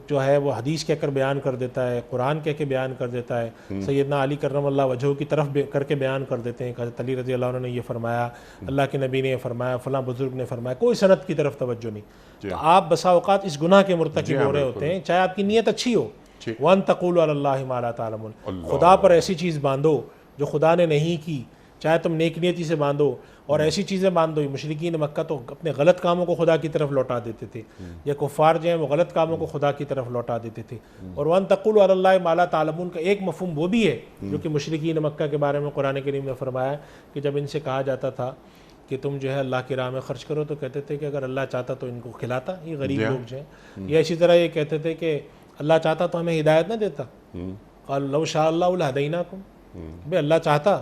جو ہے وہ حدیث کہہ کر بیان کر دیتا ہے, قرآن کہہ کے بیان کر دیتا ہے, سیدنا علی کرم اللہ وجہہ کی طرف کر کے بیان کر دیتے ہیں کہ حضرت علی رضی اللہ عنہ نے یہ فرمایا, اللہ کے نبی نے یہ فرمایا, فلاں بزرگ نے فرمایا, کوئی سند کی طرف توجہ نہیں. تو آپ بسا اوقات اس گناہ کے مرتکب ہو رہے ہوتے ہیں, چاہے آپ کی نیت اچھی ہو. وَأَن تَقُولُوا عَلَى اللَّهِ مَا لَا تَعْلَمُونَ, خدا پر ایسی چیز باندھو جو خدا نے نہیں کی, چاہے تم نیک نیتی سے باندھو, اور ایسی چیزیں باندھو. مشرکین مکہ تو اپنے غلط کاموں کو خدا کی طرف لوٹا دیتے تھے, یا کفار جو ہیں وہ غلط کاموں کو خدا کی طرف لوٹا دیتے تھے. اور وَأَن تَقُولُوا عَلَى اللَّهِ مَا لَا تَعْلَمُونَ کا ایک مفہوم وہ بھی ہے جو کہ مشرکین مکہ کے بارے میں قرآن کریم نے فرمایا کہ جب ان سے کہا جاتا تھا کہ تم جو ہے اللہ کی راہ میں خرچ کرو, تو کہتے تھے کہ اگر اللہ چاہتا تو ان کو کھلاتا, یہ غریب لوگ جو ہیں. یا اسی طرح یہ کہتے تھے کہ اللہ چاہتا تو ہمیں ہدایت نہ دیتا, قال لو شاء اللہ لہدیناکم, بھئی اللہ چاہتا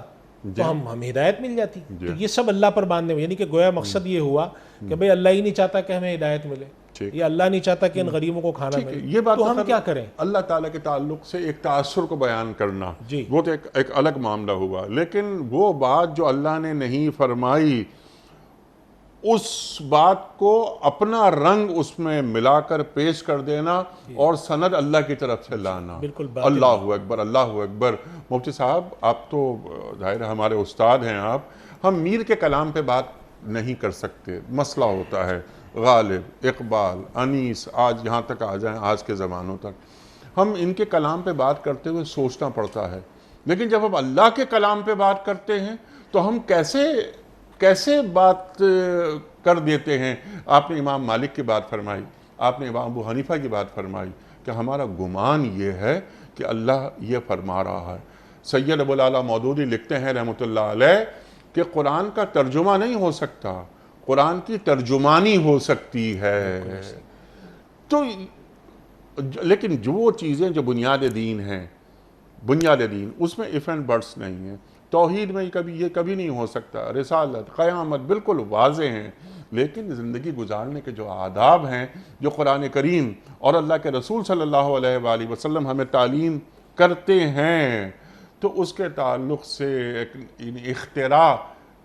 تو ہم ہدایت مل جاتی. تو یہ سب اللہ پر باندھنے میں, یعنی کہ گویا مقصد یہ ہوا کہ بھئی اللہ ہی نہیں چاہتا کہ ہمیں ہدایت ملے, یہ اللہ نہیں چاہتا کہ ان غریبوں کو کھانا ملے, یہ بات تو ہم کیا کریں. اللہ تعالیٰ کے تعلق سے ایک تاثر کو بیان کرنا وہ تو ایک الگ معاملہ ہوا, لیکن وہ بات جو اللہ نے نہیں فرمائی اس بات کو اپنا رنگ اس میں ملا کر پیش کر دینا اور سند اللہ کی طرف سے لانا. بالکل اللہ اکبر, اللہ اکبر. مفتی صاحب آپ تو ظاہر ہمارے استاد ہیں, ہم میر کے کلام پہ بات نہیں کر سکتے, مسئلہ ہوتا ہے. غالب, اقبال, انیس, آج یہاں تک آ جائیں, آج کے زمانوں تک ہم ان کے کلام پہ بات کرتے ہوئے سوچنا پڑتا ہے. لیکن جب ہم اللہ کے کلام پہ بات کرتے ہیں تو ہم کیسے بات کر دیتے ہیں. آپ نے امام مالک کی بات فرمائی, آپ نے امام ابو حنیفہ کی بات فرمائی کہ ہمارا گمان یہ ہے کہ اللہ یہ فرما رہا ہے. سید ابو العلا مودودی لکھتے ہیں رحمۃ اللہ علیہ کہ قرآن کا ترجمہ نہیں ہو سکتا, قرآن کی ترجمانی ہو سکتی ہے. تو لیکن جو چیزیں جو بنیاد دین ہیں, بنیاد دین, اس میں اف اینڈ بٹس نہیں ہیں. توحید میں یہ کبھی نہیں ہو سکتا. رسالت, قیامت بالکل واضح ہیں, لیکن زندگی گزارنے کے جو آداب ہیں جو قرآن کریم اور اللہ کے رسول صلی اللہ علیہ وآلہ وسلم ہمیں تعلیم کرتے ہیں, تو اس کے تعلق سے ایک اختراع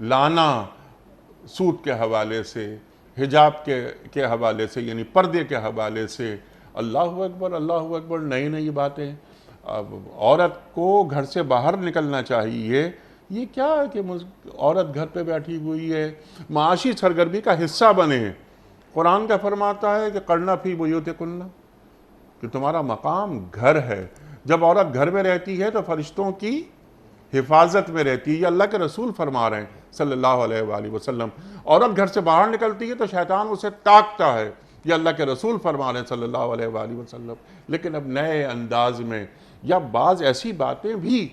لانا سود کے حوالے سے, حجاب کے حوالے سے, یعنی پردے کے حوالے سے, اللہ اکبر, اللہ اکبر, نئی باتیں. اب عورت کو گھر سے باہر نکلنا چاہیے, یہ کیا ہے کہ عورت گھر پہ بیٹھی ہوئی ہے, معاشی سرگرمی کا حصہ بنے. قرآن کا فرماتا ہے کہ قرنا فی بیوتکن, کہ تمہارا مقام گھر ہے. جب عورت گھر میں رہتی ہے تو فرشتوں کی حفاظت میں رہتی ہے. یہ اللہ کے رسول فرما رہے ہیں صلی اللہ علیہ وآلہ وسلم. عورت گھر سے باہر نکلتی ہے تو شیطان اسے تاکتا ہے. یہ اللہ کے رسول فرما رہے ہیں صلی اللہ علیہ وآلہ وسلم. لیکن اب نئے انداز میں, یا بعض ایسی باتیں بھی,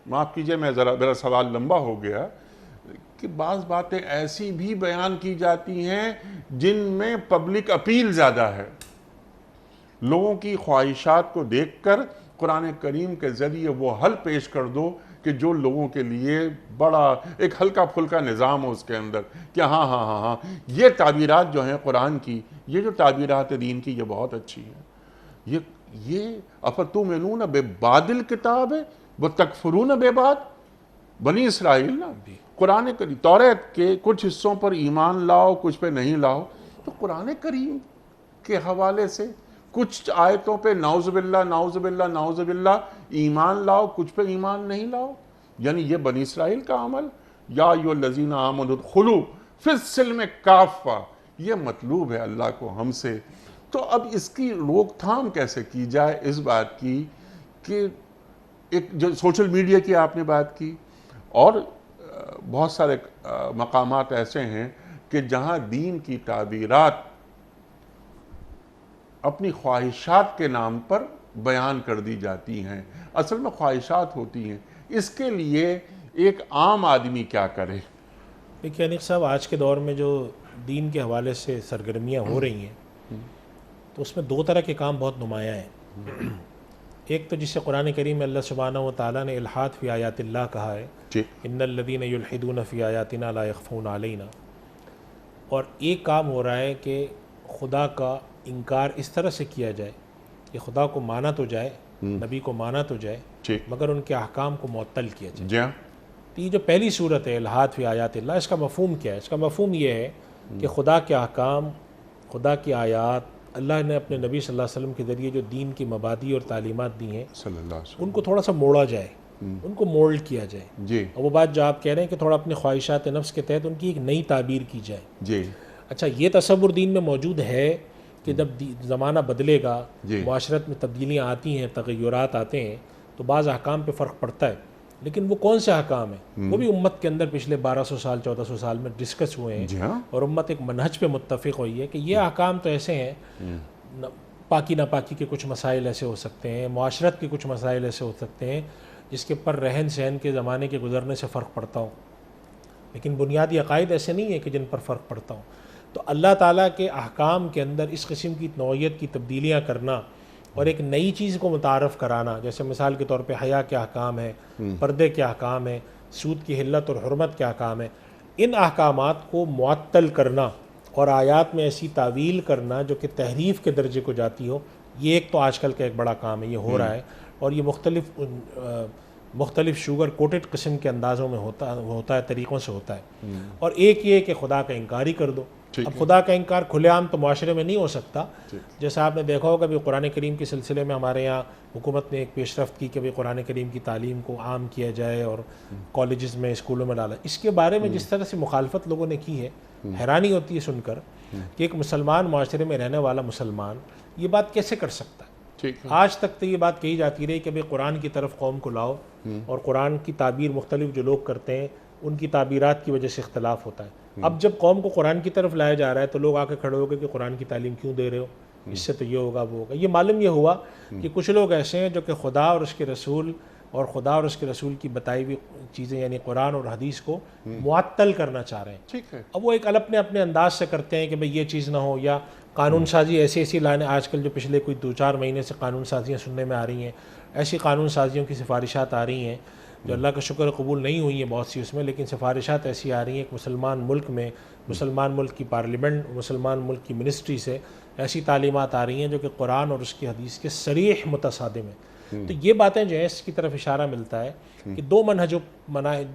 معاف کیجئے میں میرا سوال لمبا ہو گیا, کہ بعض باتیں ایسی بھی بیان کی جاتی ہیں جن میں پبلک اپیل زیادہ ہے. لوگوں کی خواہشات کو دیکھ کر قرآن کریم کے ذریعے وہ حل پیش کر دو کہ جو لوگوں کے لیے بڑا ایک ہلکا پھلکا نظام ہو اس کے اندر, کہ ہاں یہ تعبیرات جو ہیں قرآن کی, یہ جو تعبیرات دین کی, یہ بہت اچھی ہیں. یہ افتؤمنون ببعض الکتاب وتکفرون ببعض. بنی اسرائیل نا قرآن کریم توریت کے کچھ حصوں پر ایمان لاؤ, کچھ پہ نہیں لاؤ. تو قرآن کریم کے حوالے سے کچھ آیتوں پہ نعوذ باللہ ایمان لاؤ, کچھ پہ ایمان نہیں لاؤ. یعنی یہ بنی اسرائیل کا عمل. یا ایھا الذین آمنوا ادخلوا فی السلم کافہ, یہ مطلوب ہے اللہ کو ہم سے. تو اب اس کی روک تھام کیسے کی جائے اس بات کی کہ ایک جو سوشل میڈیا کی آپ نے بات کی, اور بہت سارے مقامات ایسے ہیں کہ جہاں دین کی تعبیرات اپنی خواہشات کے نام پر بیان کر دی جاتی ہیں. اصل میں خواہشات ہوتی ہیں. اس کے لیے ایک عام آدمی کیا کرے؟ دیکھیے انیق صاحب, آج کے دور میں جو دین کے حوالے سے سرگرمیاں ہو رہی ہیں تو اس میں دو طرح کے کام بہت نمایاں ہیں. ایک تو جسے قرآن کریم میں اللہ سبحانہ و تعالیٰ نے الحاد فی آیات اللہ کہا ہے، جی ان الذین یلحدون فی آیاتنا لا یخفون علینا، اور ایک کام ہو رہا ہے کہ خدا کا انکار اس طرح سے کیا جائے کہ خدا کو مانا تو جائے، نبی کو مانا تو جائے، جی مگر ان کے احکام کو معطل کیا جائے۔ جی ہاں تو یہ جو پہلی صورت ہے الحاد فی آیات اللہ، اس کا مفہوم کیا ہے؟ اس کا مفہوم یہ ہے کہ خدا کے احکام، خدا کی آیات، اللہ نے اپنے نبی صلی اللہ علیہ وسلم کے ذریعے جو دین کی مبادی اور تعلیمات دی ہیں صلی اللہ علیہ وسلم، ان کو تھوڑا سا موڑا جائے، ان کو مولڈ کیا جائے، جی اور وہ بات جو آپ کہہ رہے ہیں کہ تھوڑا اپنے خواہشات نفس کے تحت ان کی ایک نئی تعبیر کی جائے۔ جی اچھا، یہ تصور دین میں موجود ہے کہ جب زمانہ بدلے گا، جی معاشرت میں تبدیلیاں آتی ہیں، تغیرات آتے ہیں، تو بعض احکام پہ فرق پڑتا ہے، لیکن وہ کون سے احکام ہیں؟ وہ بھی امت کے اندر پچھلے 1200 سال 1400 سال میں ڈسکس ہوئے ہیں، جی ہاں اور امت ایک منہج پہ متفق ہوئی ہے کہ یہ احکام تو ایسے ہیں، پاکی ناپاکی کے کچھ مسائل ایسے ہو سکتے ہیں، معاشرت کے کچھ مسائل ایسے ہو سکتے ہیں جس کے پر رہن سہن کے زمانے کے گزرنے سے فرق پڑتا ہو، لیکن بنیادی عقائد ایسے نہیں ہیں کہ جن پر فرق پڑتا ہو۔ تو اللہ تعالیٰ کے احکام کے اندر اس قسم کی نوعیت کی تبدیلیاں کرنا اور ایک نئی چیز کو متعارف کرانا، جیسے مثال کے طور پہ حیا کے احکام ہیں، پردے کے احکام ہیں، سود کی حلت اور حرمت کے احکام ہیں، ان احکامات کو معطل کرنا اور آیات میں ایسی تعویل کرنا جو کہ تحریف کے درجے کو جاتی ہو، یہ ایک تو آج کل کا ایک بڑا کام ہے، یہ ہو رہا ہے، اور یہ مختلف شوگر کوٹڈ قسم کے اندازوں میں ہوتا ہے، طریقوں سے ہوتا ہے۔ اور ایک یہ کہ خدا کا انکار ہی کر دو۔ اب خدا کا انکار کھلے عام تو معاشرے میں نہیں ہو سکتا، جیسا آپ نے دیکھا ہوگا بھی قرآن کریم کے سلسلے میں ہمارے یہاں حکومت نے ایک پیش رفت کی کہ بھی قرآن کریم کی تعلیم کو عام کیا جائے اور کالجز میں، اسکولوں میں ڈالا۔ اس کے بارے میں جس طرح سے مخالفت لوگوں نے کی ہے، حیرانی ہوتی ہے سن کر کہ ایک مسلمان معاشرے میں رہنے والا مسلمان یہ بات کیسے کر سکتا ہے۔ آج تک تو یہ بات کہی جاتی رہی کہ بھئی قرآن کی طرف قوم کو لاؤ، اور قرآن کی تعبیر مختلف جو لوگ کرتے ہیں ان کی تعبیرات کی وجہ سے اختلاف ہوتا ہے۔ اب جب قوم کو قرآن کی طرف لایا جا رہا ہے تو لوگ آ کے کھڑے ہو گئے کہ قرآن کی تعلیم کیوں دے رہے ہو، اس سے تو یہ ہوگا وہ ہوگا۔ یہ معلوم یہ ہوا کہ کچھ لوگ ایسے ہیں جو کہ خدا اور اس کے رسول اور خدا اور اس کے رسول کی بتائی ہوئی چیزیں یعنی قرآن اور حدیث کو معطل کرنا چاہ رہے ہیں۔ ٹھیک ہے، اب وہ ایک اپنے انداز سے کرتے ہیں کہ بھئی یہ چیز نہ ہو، یا قانون سازی ایسی لائنیں آج کل جو پچھلے کوئی 2-4 مہینے سے قانون سازیاں سننے میں آ رہی ہیں، ایسی قانون سازیوں کی سفارشات آ رہی ہیں جو اللہ کا شکر قبول نہیں ہوئی ہیں بہت سی اس میں، لیکن سفارشات ایسی آ رہی ہیں کہ مسلمان ملک میں، مسلمان ملک کی پارلیمنٹ، مسلمان ملک کی منسٹری سے ایسی تعلیمات آ رہی ہیں جو کہ قرآن اور اس کی حدیث کے صریح متصادم ہیں۔ تو یہ باتیں جو ہیں اس کی طرف اشارہ ملتا ہے کہ دو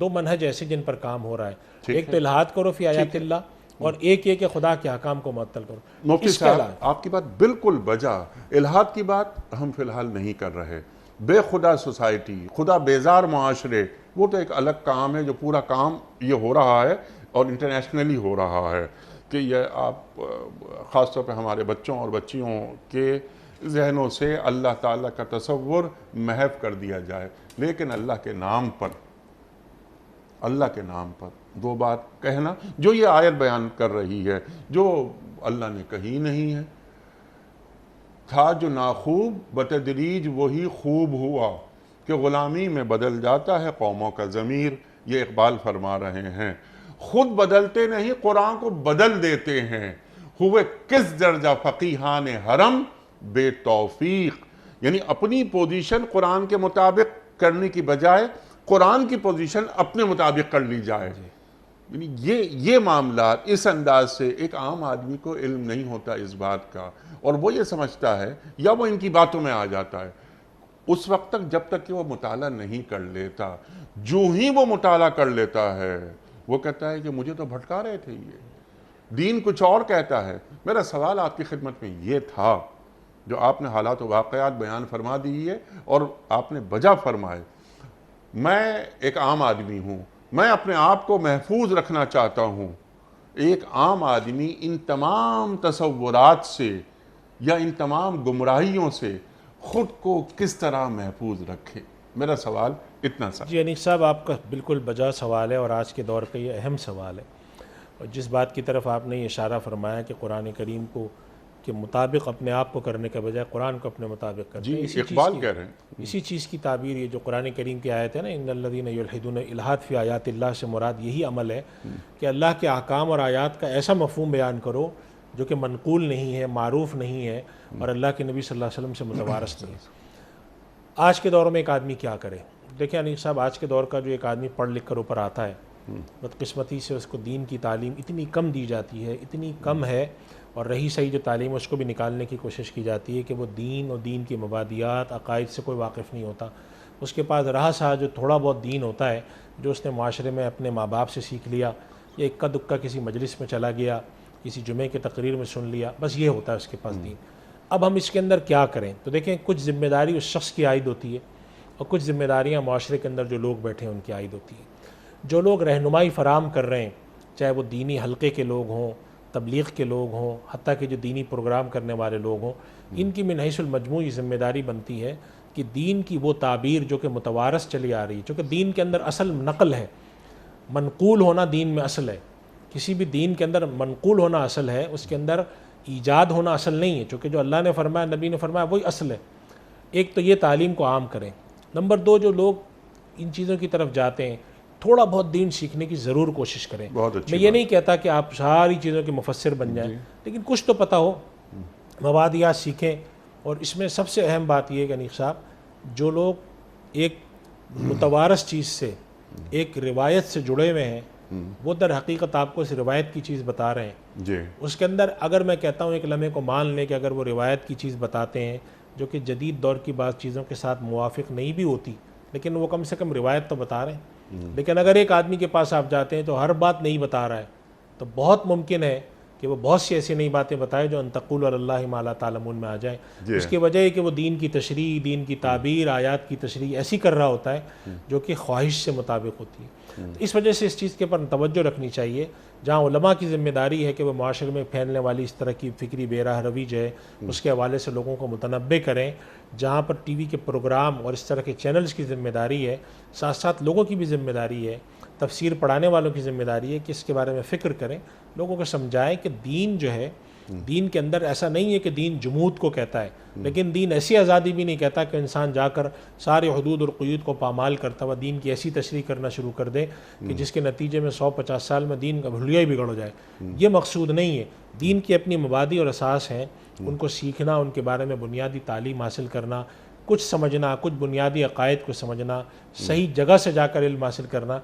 منہج ایسے جن پر کام ہو رہا ہے، ایک تو الحاد کرو فی آیات اللہ، اور ایک یہ کہ خدا کے احکام کو معطل کرو۔ مفتی صاحب آپ کی بات بالکل بجا۔ الحاد کی بات ہم فی الحال نہیں کر رہے، بے خدا سوسائٹی، خدا بیزار معاشرے، وہ تو ایک الگ کام ہے جو پورا کام یہ ہو رہا ہے اور انٹرنیشنلی ہو رہا ہے کہ یہ آپ خاص طور پہ ہمارے بچوں اور بچیوں کے ذہنوں سے اللہ تعالیٰ کا تصور محو کر دیا جائے، لیکن اللہ کے نام پر دو بات کہنا جو یہ آیت بیان کر رہی ہے، جو اللہ نے کہی نہیں ہے، تھا جو ناخوب بتدریج وہی خوب ہوا کہ غلامی میں بدل جاتا ہے قوموں کا ضمیر، یہ اقبال فرما رہے ہیں۔ خود بدلتے نہیں قرآن کو بدل دیتے ہیں، ہوئے کس درجہ فقیہان حرم بے توفیق، یعنی اپنی پوزیشن قرآن کے مطابق کرنے کی بجائے قرآن کی پوزیشن اپنے مطابق کر لی جائے۔ یعنی یہ معاملات اس انداز سے ایک عام آدمی کو علم نہیں ہوتا اس بات کا، اور وہ یہ سمجھتا ہے یا وہ ان کی باتوں میں آ جاتا ہے اس وقت تک جب تک کہ وہ مطالعہ نہیں کر لیتا۔ جو ہی وہ مطالعہ کر لیتا ہے وہ کہتا ہے کہ مجھے تو بھٹکا رہے تھے، یہ دین کچھ اور کہتا ہے۔ میرا سوال آپ کی خدمت میں یہ تھا جو آپ نے حالات و واقعات بیان فرما دیے اور آپ نے بجا فرمائے۔ میں ایک عام آدمی ہوں، میں اپنے آپ کو محفوظ رکھنا چاہتا ہوں۔ ایک عام آدمی ان تمام تصورات سے یا ان تمام گمراہیوں سے خود کو کس طرح محفوظ رکھے؟ میرا سوال اتنا سا۔ جی انیس صاحب، آپ کا بالکل بجا سوال ہے اور آج کے دور کا یہ اہم سوال ہے، اور جس بات کی طرف آپ نے یہ اشارہ فرمایا کہ قرآن کریم کو کے مطابق اپنے آپ کو کرنے کے بجائے قرآن کو اپنے مطابق کرتے ہیں، اقبال کہہ رہے ہیں اسی چیز کی تعبیر یہ جو قرآن کریم کی آیت ہے نا، ان الذین یلحدون الحاد فی آیات اللہ، سے مراد یہی عمل ہے کہ اللہ کے احکام اور آیات کا ایسا مفہوم بیان کرو جو کہ منقول نہیں ہے، معروف نہیں ہے، اور اللہ کے نبی صلی اللہ علیہ وسلم سے متوارث نہیں ہے۔ آج کے دور میں ایک آدمی کیا کرے؟ دیکھیں انیس صاحب، آج کے دور کا جو ایک آدمی پڑھ لکھ کر اوپر آتا ہے، بدقسمتی سے اس کو دین کی تعلیم اتنی کم دی جاتی ہے، اتنی کم ہے، اور رہی صحیح جو تعلیم اس کو بھی نکالنے کی کوشش کی جاتی ہے کہ وہ دین اور دین کی مبادیات عقائد سے کوئی واقف نہیں ہوتا۔ اس کے پاس رہا سا جو تھوڑا بہت دین ہوتا ہے، جو اس نے معاشرے میں اپنے ماں باپ سے سیکھ لیا، یا اکا دکا کسی مجلس میں چلا گیا، کسی جمعے کے تقریر میں سن لیا، بس یہ ہوتا ہے اس کے پاس دین۔ اب ہم اس کے اندر کیا کریں؟ تو دیکھیں، کچھ ذمہ داری اس شخص کی عائد ہوتی ہے، اور کچھ ذمہ داریاں معاشرے کے اندر جو لوگ بیٹھے ہیں ان کی عائد ہوتی ہے۔ جو لوگ رہنمائی فراہم کر رہے ہیں، چاہے وہ دینی حلقے کے لوگ ہوں، تبلیغ کے لوگ ہوں، حتیٰ کہ جو دینی پروگرام کرنے والے لوگ ہوں، ان کی من حیث المجموعی ذمہ داری بنتی ہے کہ دین کی وہ تعبیر جو کہ متوارث چلی آ رہی ہے، چونکہ دین کے اندر اصل نقل ہے، منقول ہونا دین میں اصل ہے۔ کسی بھی دین کے اندر منقول ہونا اصل ہے، اس کے اندر ایجاد ہونا اصل نہیں ہے، چونکہ جو اللہ نے فرمایا، نبی نے فرمایا، وہی اصل ہے۔ ایک تو یہ تعلیم کو عام کریں۔ نمبر دو، جو لوگ ان چیزوں کی طرف جاتے ہیں، تھوڑا بہت دین سیکھنے کی ضرور کوشش کریں۔ میں یہ نہیں کہتا کہ آپ ساری چیزوں کے مفسر بن جائیں، لیکن کچھ تو پتہ ہو، مبادیات سیکھیں۔ اور اس میں سب سے اہم بات یہ ہے کہ انیق صاحب، جو لوگ ایک متوارث چیز سے، ایک روایت سے جڑے ہوئے ہیں، وہ در حقیقت آپ کو اس روایت کی چیز بتا رہے ہیں جی۔ اس کے اندر اگر میں کہتا ہوں ایک لمحے کو مان لیں کہ اگر وہ روایت کی چیز بتاتے ہیں جو کہ جدید دور کی بعض چیزوں کے ساتھ موافق نہیں بھی ہوتی، لیکن وہ کم سے کم روایت تو بتا رہے ہیں۔ لیکن اگر ایک آدمی کے پاس آپ جاتے ہیں تو ہر بات نہیں بتا رہا ہے، تو بہت ممکن ہے کہ وہ بہت سی ایسی نئی باتیں بتائے جو ان تقولوا علی اللہ ما لا تعلمون میں آ جائیں۔ اس کی وجہ ہے کہ وہ دین کی تشریح، دین کی تعبیر، آیات کی تشریح ایسی کر رہا ہوتا ہے جو کہ خواہش سے مطابق ہوتی ہے۔ اس وجہ سے اس چیز کے پر توجہ رکھنی چاہیے۔ جہاں علماء کی ذمہ داری ہے کہ وہ معاشرے میں پھیلنے والی اس طرح کی فکری بے راہ روی جو ہے اس کے حوالے سے لوگوں کو متنبع کریں، جہاں پر ٹی وی کے پروگرام اور اس طرح کے چینلز کی ذمہ داری ہے، ساتھ ساتھ لوگوں کی بھی ذمہ داری ہے، تفسیر پڑھانے والوں کی ذمہ داری ہے کہ اس کے بارے میں فکر کریں، لوگوں کو سمجھائیں کہ دین جو ہے، دین کے اندر ایسا نہیں ہے کہ دین جمود کو کہتا ہے، لیکن دین ایسی آزادی بھی نہیں کہتا کہ انسان جا کر سارے حدود اور قیود کو پامال کرتا ہوا دین کی ایسی تشریح کرنا شروع کر دے کہ جس کے نتیجے میں 150 سال میں دین کا بھولیا ہی بگڑ جائے۔ یہ مقصود نہیں ہے۔ دین کی اپنی مبادی اور اساس ہیں، ان کو سیکھنا، ان کے بارے میں بنیادی تعلیم حاصل کرنا، کچھ سمجھنا، کچھ بنیادی عقائد کو سمجھنا، صحیح جگہ سے جا کر علم حاصل کرنا،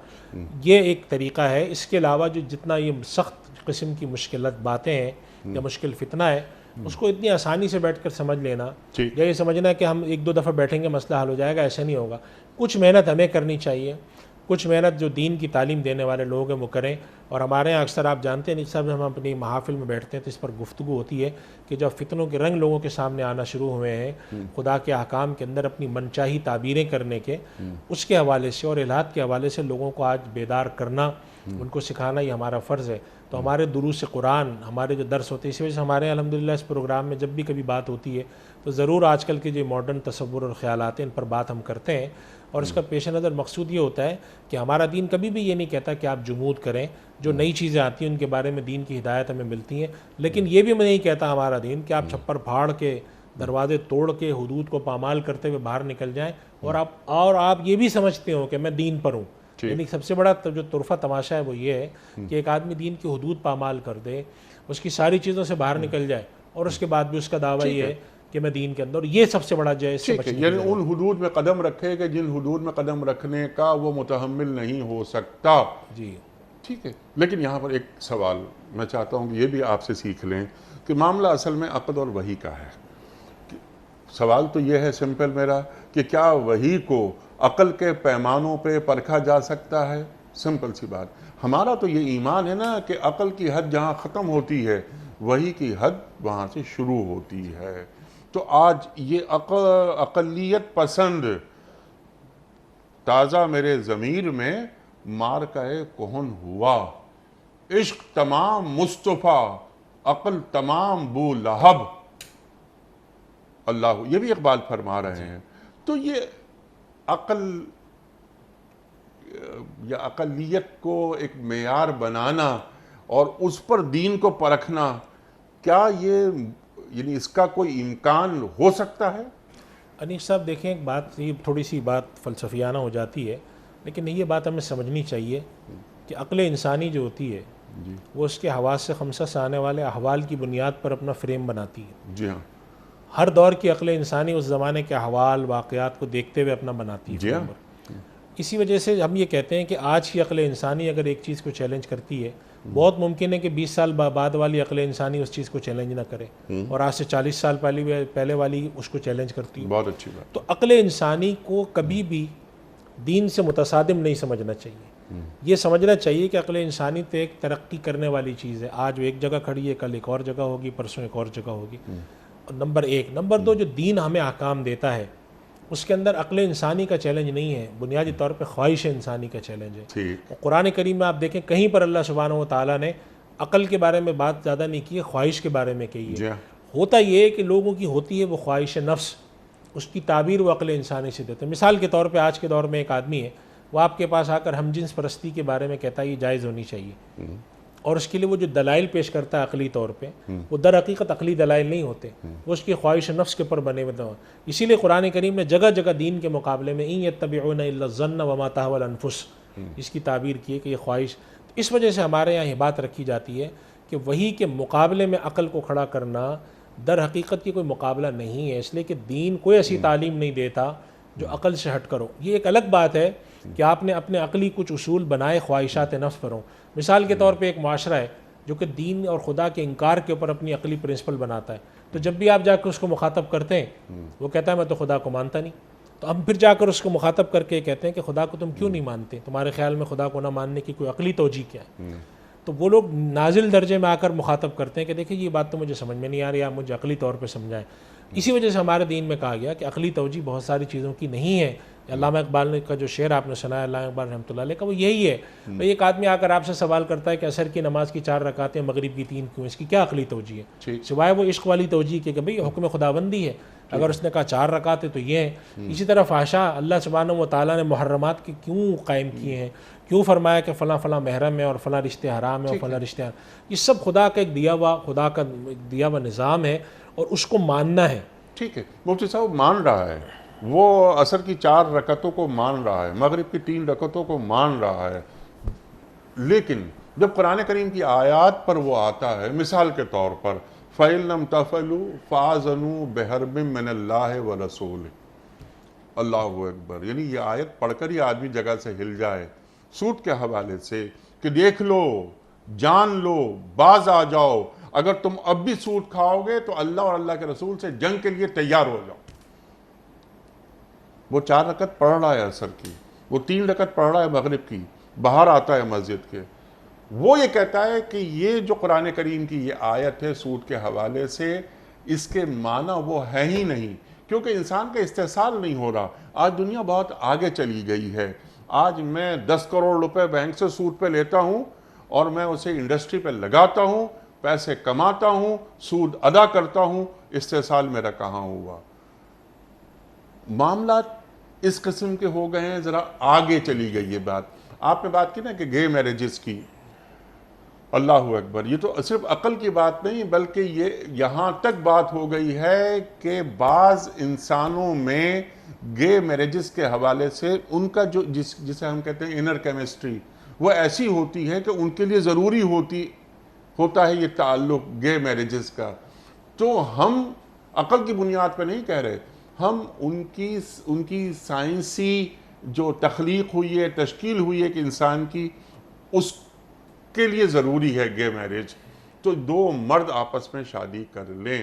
یہ ایک طریقہ ہے۔ اس کے علاوہ جو جتنا یہ سخت قسم کی مشکلات باتیں ہیں یا مشکل فتنہ ہے، اس کو اتنی آسانی سے بیٹھ کر سمجھ لینا یا یہ سمجھنا کہ ہم ایک دو دفعہ بیٹھیں گے مسئلہ حل ہو جائے گا، ایسا نہیں ہوگا۔ کچھ محنت ہمیں کرنی چاہیے، کچھ محنت جو دین کی تعلیم دینے والے لوگ ہیں وہ کریں۔ اور ہمارے یہاں اکثر آپ جانتے ہیں صاحب، ہم اپنی محافل میں بیٹھتے ہیں تو اس پر گفتگو ہوتی ہے کہ جب فتنوں کے رنگ لوگوں کے سامنے آنا شروع ہوئے ہیں، خدا کے احکام کے اندر اپنی منچاہی تعبیریں کرنے کے، اس کے حوالے سے اور الہات کے حوالے سے لوگوں کو آج بیدار کرنا، ان کو سکھانا یہ ہمارا فرض ہے۔ تو ہمارے دروس قرآن، ہمارے جو درس ہوتے ہیں، اس وجہ سے ہمارے الحمدللہ اس پروگرام میں جب بھی کبھی بات ہوتی ہے تو ضرور آج کل کے جو ماڈرن تصور اور خیالات ہیں ان پر بات ہم کرتے ہیں، اور اس کا پیش نظر مقصود یہ ہوتا ہے کہ ہمارا دین کبھی بھی یہ نہیں کہتا کہ آپ جمود کریں، جو نئی چیزیں آتی ہیں ان کے بارے میں دین کی ہدایت ہمیں ملتی ہیں، لیکن یہ بھی میں نہیں کہتا ہمارا دین کہ آپ چھپر پھاڑ کے، دروازے توڑ کے، حدود کو پامال کرتے ہوئے باہر نکل جائیں اور آپ یہ بھی سمجھتے ہو کہ میں دین پر ہوں۔ یعنی سب سے بڑا جو طرفہ تماشا ہے وہ یہ ہے کہ ایک آدمی دین کی حدود پامال کر دے، اس کی ساری چیزوں سے باہر نکل جائے، اور اس کے بعد بھی اس کا دعویٰ یہ ہے کہ میں دین کے اندر، یہ سب سے بڑا جو ہے اس سے بچنے کی یعنی ان حدود میں قدم رکھے کہ جن حدود میں قدم رکھنے کا وہ متحمل نہیں ہو سکتا۔ جی ٹھیک ہے، لیکن یہاں پر ایک سوال میں چاہتا ہوں کہ یہ بھی آپ سے سیکھ لیں کہ معاملہ اصل میں عقد اور وحی کا ہے۔ سوال تو یہ ہے سمپل میرا کہ کیا وحی کو عقل کے پیمانوں پہ پرکھا جا سکتا ہے؟ سمپل سی بات۔ ہمارا تو یہ ایمان ہے نا کہ عقل کی حد جہاں ختم ہوتی ہے وحی کی حد وہاں سے شروع ہوتی ہے۔ تو آج یہ اقلیت پسند تازہ میرے ضمیر میں مارکہ کہن ہوا، عشق تمام مصطفیٰ، عقل تمام بو لہب، اللہ، یہ بھی اقبال فرما رہے ہیں۔ تو یہ عقل یا اقلیت کو ایک معیار بنانا اور اس پر دین کو پرکھنا، کیا یہ یعنی اس کا کوئی امکان ہو سکتا ہے؟ انیس صاحب دیکھیں، ایک بات، یہ تھوڑی سی بات فلسفیانہ ہو جاتی ہے، لیکن یہ بات ہمیں سمجھنی چاہیے کہ عقل انسانی جو ہوتی ہے وہ اس کے حواس سے خمسہ سے آنے والے احوال کی بنیاد پر اپنا فریم بناتی ہے۔ جی ہاں۔ ہر دور کی عقل انسانی اس زمانے کے احوال واقعات کو دیکھتے ہوئے اپنا بناتی ہے جی ہاں۔ اسی وجہ سے ہم یہ کہتے ہیں کہ آج کی عقل انسانی اگر ایک چیز کو چیلنج کرتی ہے، بہت ممکن ہے کہ 20 سال بعد والی عقل انسانی اس چیز کو چیلنج نہ کرے، اور آج سے 40 سال پہلے والی اس کو چیلنج کرتی ہے۔ بہت اچھی بات۔ تو عقل انسانی کو کبھی بھی دین سے متصادم نہیں سمجھنا چاہیے۔ یہ سمجھنا چاہیے کہ عقل انسانی تو ایک ترقی کرنے والی چیز ہے، آج وہ ایک جگہ کھڑی ہے، کل ایک اور جگہ ہوگی، پرسوں ایک اور جگہ ہوگی۔ نمبر ایک۔ نمبر دو، جو دین ہمیں احکام دیتا ہے اس کے اندر عقل انسانی کا چیلنج نہیں ہے، بنیادی طور پہ خواہش انسانی کا چیلنج ہے۔ ٹھیک۔ قرآن کریم میں آپ دیکھیں کہیں پر اللہ سبحانہ و تعالیٰ نے عقل کے بارے میں بات زیادہ نہیں کی ہے، خواہش کے بارے میں کہی ہے۔ جی ہاں۔ ہوتا یہ ہے کہ لوگوں کی ہوتی ہے وہ خواہش نفس، اس کی تعبیر وہ عقل انسانی سے دیتے ہیں۔ مثال کے طور پہ آج کے دور میں ایک آدمی ہے، وہ آپ کے پاس آ کر ہم جنس پرستی کے بارے میں کہتا ہے یہ جائز ہونی چاہیے، اور اس کے لیے وہ جو دلائل پیش کرتا ہے عقلی طور پہ، وہ در حقیقت عقلی دلائل نہیں ہوتے، وہ اس کی خواہش نفس کے اوپر بنے ہوئے ہیں۔ اسی لیے قرآن کریم نے جگہ جگہ دین کے مقابلے میں ان یتبعون الا الظن وما تهوى الانفس اس کی تعبیر کی ہے کہ یہ خواہش۔ اس وجہ سے ہمارے یہاں یہ بات رکھی جاتی ہے کہ وہی کے مقابلے میں عقل کو کھڑا کرنا در حقیقت کی کوئی مقابلہ نہیں ہے، اس لیے کہ دین کوئی ایسی تعلیم نہیں دیتا جو عقل سے ہٹ کرو۔ یہ ایک الگ بات ہے کہ آپ نے اپنے عقلی کچھ اصول بنائے خواہشات نفس پر ہوں۔ مثال کے طور پہ ایک معاشرہ ہے جو کہ دین اور خدا کے انکار کے اوپر اپنی عقلی پرنسپل بناتا ہے، تو جب بھی آپ جا کے اس کو مخاطب کرتے ہیں وہ کہتا ہے میں تو خدا کو مانتا نہیں، تو ہم پھر جا کر اس کو مخاطب کر کے کہتے ہیں کہ خدا کو تم کیوں نہیں مانتے، تمہارے خیال میں خدا کو نہ ماننے کی کوئی عقلی توجیہ کیا ہے؟ تو وہ لوگ نازل درجے میں آ کر مخاطب کرتے ہیں کہ دیکھیں یہ بات تو مجھے سمجھ میں نہیں آ رہی، آپ مجھے عقلی طور پہ سمجھائیں۔ اسی وجہ سے ہمارے دین میں کہا گیا کہ عقلی توجیہ بہت ساری چیزوں کی نہیں ہے۔ علامہ اقبال کا جو شعر آپ نے سنا ہے علامہ اقبال رحمۃ اللہ علیہ کا، وہ یہی ہے۔ بھئی ایک آدمی آ کر آپ سے سوال کرتا ہے کہ عصر کی نماز کی 4 رکعتیں مغرب کی 3 کیوں، اس کی کیا عقلی توجیہ ہے؟ سوائے وہ عشق والی توجیہ کہ بھئی حکم خداوندی ہے، اگر اس نے کہا 4 رکعتیں تو یہ ہیں۔ اسی طرح فحشا اللہ سبحانہ و تعالیٰ نے محرمات کے کیوں قائم کیے ہیں، کیوں فرمایا کہ فلاں فلاں محرم ہے اور فلاں رشتے حرام ہے اور فلاں رشتے حرام، یہ سب خدا کا ایک دیا ہوا نظام ہے اور اس کو ماننا ہے۔ ٹھیک ہے، مفتی صاحب مان رہا ہے، وہ عصر کی 4 رکعتوں کو مان رہا ہے، مغرب کی 3 رکعتوں کو مان رہا ہے، لیکن جب قرآن کریم کی آیات پر وہ آتا ہے، مثال کے طور پر فَإِن لَمْ تَفْعَلُوا فَأَذَنُوا بِحَرْبٍ مِّنَ اللَّهِ وَرَسُولِهِ۔ اللہ اکبر، یعنی یہ آیت پڑھ کر ہی آدمی جگہ سے ہل جائے سود کے حوالے سے کہ دیکھ لو، جان لو، باز آ جاؤ، اگر تم اب بھی سود کھاؤ گے تو اللہ اور اللہ کے رسول سے جنگ کے لیے تیار ہو جاؤ۔ وہ 4 رکعت پڑھ رہا ہے عصر کی، وہ 3 رکعت پڑھ رہا ہے مغرب کی، باہر آتا ہے مسجد کے، وہ یہ کہتا ہے کہ یہ جو قرآن کریم کی یہ آیت ہے سود کے حوالے سے، اس کے معنی وہ ہے ہی نہیں، کیونکہ انسان کا استحصال نہیں ہو رہا۔ آج دنیا بہت آگے چلی گئی ہے، آج میں 10 کروڑ روپے بینک سے سود پہ لیتا ہوں اور میں اسے انڈسٹری پہ لگاتا ہوں، پیسے کماتا ہوں، سود ادا کرتا ہوں، استحصال میرا کہاں ہوا؟ معاملات اس قسم کے ہو گئے ہیں، ذرا آگے چلی گئی یہ بات۔ آپ نے بات کی نا کہ گے میرجز کی، اللہ اکبر، یہ تو صرف عقل کی بات نہیں بلکہ یہ یہاں تک بات ہو گئی ہے کہ بعض انسانوں میں گے میرجز کے حوالے سے ان کا جو جسے ہم کہتے ہیں انر کیمسٹری، وہ ایسی ہوتی ہے کہ ان کے لیے ضروری ہوتا ہے یہ تعلق گے میرجز کا۔ تو ہم عقل کی بنیاد پہ نہیں کہہ رہے، ہم ان کی سائنسی جو تخلیق ہوئی ہے، تشکیل ہوئی ہے کہ انسان کی، اس کے لیے ضروری ہے گے میرج، تو 2 مرد آپس میں شادی کر لیں۔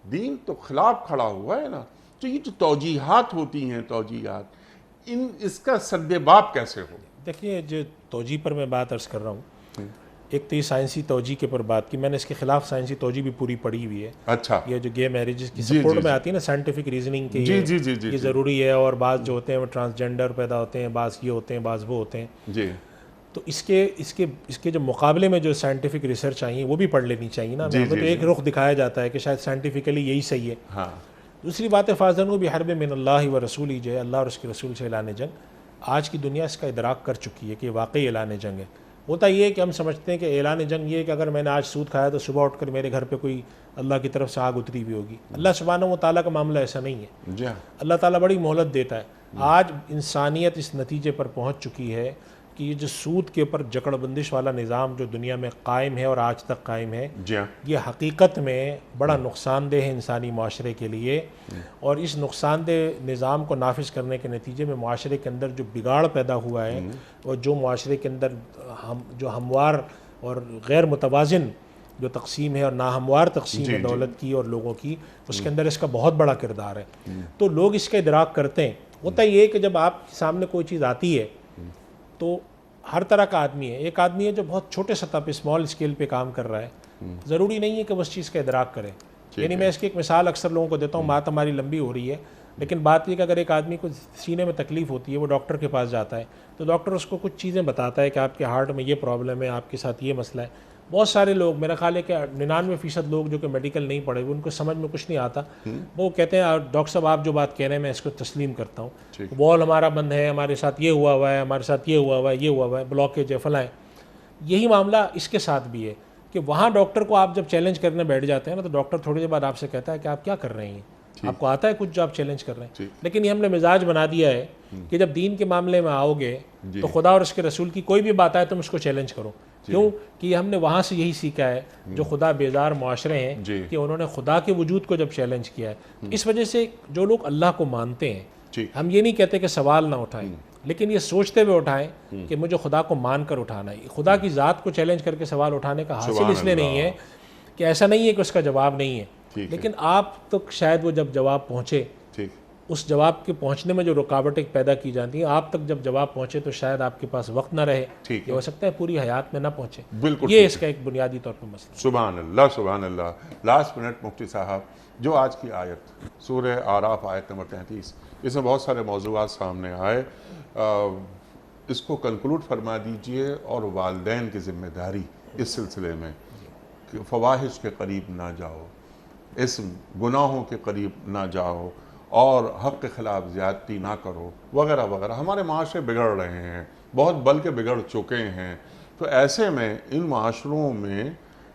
دین تو خلاف کھڑا ہوا ہے نا، تو یہ جو توجیحات ہوتی ہیں، توجیحات، اس کا سد باب کیسے ہو؟ دیکھیے جو توجیہ پر میں بات عرض کر رہا ہوں، ایک تو یہ سائنسی توجیہ کے پر بات کی، میں نے اس کے خلاف سائنسی توجیہ بھی پوری پڑھی ہوئی ہے۔ اچھا، یہ جو گے میرجز کی سپورٹ میں آتی ہے نا سائنٹیفک ریزننگ کے، یہ ضروری ہے، اور بعض جو ہوتے ہیں وہ ٹرانسجنڈر پیدا ہوتے ہیں، بعض یہ ہوتے ہیں، بعض وہ ہوتے ہیں، جی، تو اس کے جو مقابلے میں جو سائنٹیفک ریسرچ آئی ہیں وہ بھی پڑھ لینی چاہیے نا۔ ہمیں تو ایک رخ دکھایا جاتا ہے کہ شاید سائنٹیفکلی یہی صحیح ہے۔ ہاں، دوسری بات ہے فَأَذَنُوا بِحَرْبٍ مِّنَ اللَّهِ وَرَسُولِهِ، جو ہے اللہ اور اس کے رسول سے اعلان جنگ، آج کی دنیا اس کا ادراک کر چکی ہے کہ واقعی اعلان جنگ ہے۔ ہوتا یہ ہے کہ ہم سمجھتے ہیں کہ اعلان جنگ یہ ہے کہ اگر میں نے آج سود کھایا تو صبح اٹھ کر میرے گھر پہ کوئی اللہ کی طرف سے آگ اتری ہوئی ہوگی۔ اللہ سبحانہ و تعالیٰ کا معاملہ ایسا نہیں ہے۔ جی ہاں، اللہ تعالیٰ بڑی مہلت دیتا ہے۔ آج انسانیت اس نتیجے پر پہنچ چکی ہے کہ یہ جو سود کے اوپر جکڑ بندش والا نظام جو دنیا میں قائم ہے اور آج تک قائم ہے، جی ہاں، یہ حقیقت میں بڑا نقصان دہ ہے انسانی معاشرے کے لیے، اور اس نقصان دہ نظام کو نافذ کرنے کے نتیجے میں معاشرے کے اندر جو بگاڑ پیدا ہوا ہے، اور جو معاشرے کے اندر جو ہموار اور غیر متوازن جو تقسیم ہے اور ناہموار تقسیم ہے دولت کی اور لوگوں کی، اس کے اندر اس کا بہت بڑا کردار ہے۔ تو لوگ اس کا ادراک کرتے ہیں۔ ہوتا یہ ہے کہ جب آپ کے سامنے کوئی چیز آتی ہے تو ہر طرح کا آدمی ہے، ایک آدمی ہے جو بہت چھوٹے سطح پہ اسمال اسکیل پہ کام کر رہا ہے، ضروری نہیں ہے کہ وہ اس چیز کا ادراک کرے۔ یعنی میں اس کی ایک مثال اکثر لوگوں کو دیتا ہوں، بات ہماری لمبی ہو رہی ہے، لیکن بات یہ کہ اگر ایک آدمی کو سینے میں تکلیف ہوتی ہے، وہ ڈاکٹر کے پاس جاتا ہے تو ڈاکٹر اس کو کچھ چیزیں بتاتا ہے کہ آپ کے ہارٹ میں یہ پرابلم ہے، آپ کے ساتھ یہ مسئلہ ہے۔ بہت سارے لوگ، میرا خیال ہے کہ 99% لوگ جو کہ میڈیکل نہیں پڑھے ہوئے، ان کو سمجھ میں کچھ نہیں آتا، وہ کہتے ہیں ڈاکٹر صاحب آپ جو بات کہہ رہے ہیں میں اس کو تسلیم کرتا ہوں، وال ہمارا بند ہے، ہمارے ساتھ یہ ہوا ہے، ہمارے ساتھ یہ ہوا ہے، یہ ہوا ہے، بلاکیج ہے، فلاں ہے۔ یہی معاملہ اس کے ساتھ بھی ہے کہ وہاں ڈاکٹر کو آپ جب چیلنج کرنے بیٹھ جاتے ہیں نا، تو ڈاکٹر تھوڑی دیر بعد آپ سے کہتا ہے کہ آپ کیا کر رہے ہیں، آپ کو آتا ہے کچھ جو آپ چیلنج کر رہے ہیں۔ لیکن یہ ہم نے مزاج بنا دیا ہے کہ جب دین کے معاملے میں آؤ گے تو خدا اور اس کے رسول کی کوئی بھی بات آئے تم اس کو چیلنج کرو۔ کیوں کہ ہم نے وہاں سے یہی سیکھا ہے، جو خدا بیزار معاشرے ہیں، کہ انہوں نے خدا کے وجود کو جب چیلنج کیا ہے۔ اس وجہ سے جو لوگ اللہ کو مانتے ہیں، ہم یہ نہیں کہتے کہ سوال نہ اٹھائیں، لیکن یہ سوچتے ہوئے اٹھائیں کہ مجھے خدا کو مان کر اٹھانا ہے۔ خدا کی ذات کو چیلنج کر کے سوال اٹھانے کا حاصل اس لیے نہیں ہے کہ ایسا نہیں ہے کہ اس کا جواب نہیں ہے، لیکن آپ تک شاید وہ جب جواب پہنچے، اس جواب کے پہنچنے میں جو رکاوٹیں پیدا کی جاتی ہیں، آپ تک جب جواب پہنچے تو شاید آپ کے پاس وقت نہ رہے، یہ ہو سکتا ہے پوری حیات میں نہ پہنچے۔ یہ اس کا ایک بنیادی طور پر مسئلہ۔ سبحان اللہ، سبحان اللہ۔ لاسٹ منٹ مفتی صاحب، جو آج کی آیت سورہ اعراف آیت نمبر 33، اس میں بہت سارے موضوعات سامنے آئے، اس کو کنکلوڈ فرما دیجئے، اور والدین کی ذمہ داری اس سلسلے میں کہ فواحش کے قریب نہ جاؤ، اس گناہوں کے قریب نہ جاؤ، اور حق کے خلاف زیادتی نہ کرو، وغیرہ وغیرہ۔ ہمارے معاشرے بگڑ رہے ہیں، بہت بلکہ بگڑ چکے ہیں، تو ایسے میں ان معاشروں میں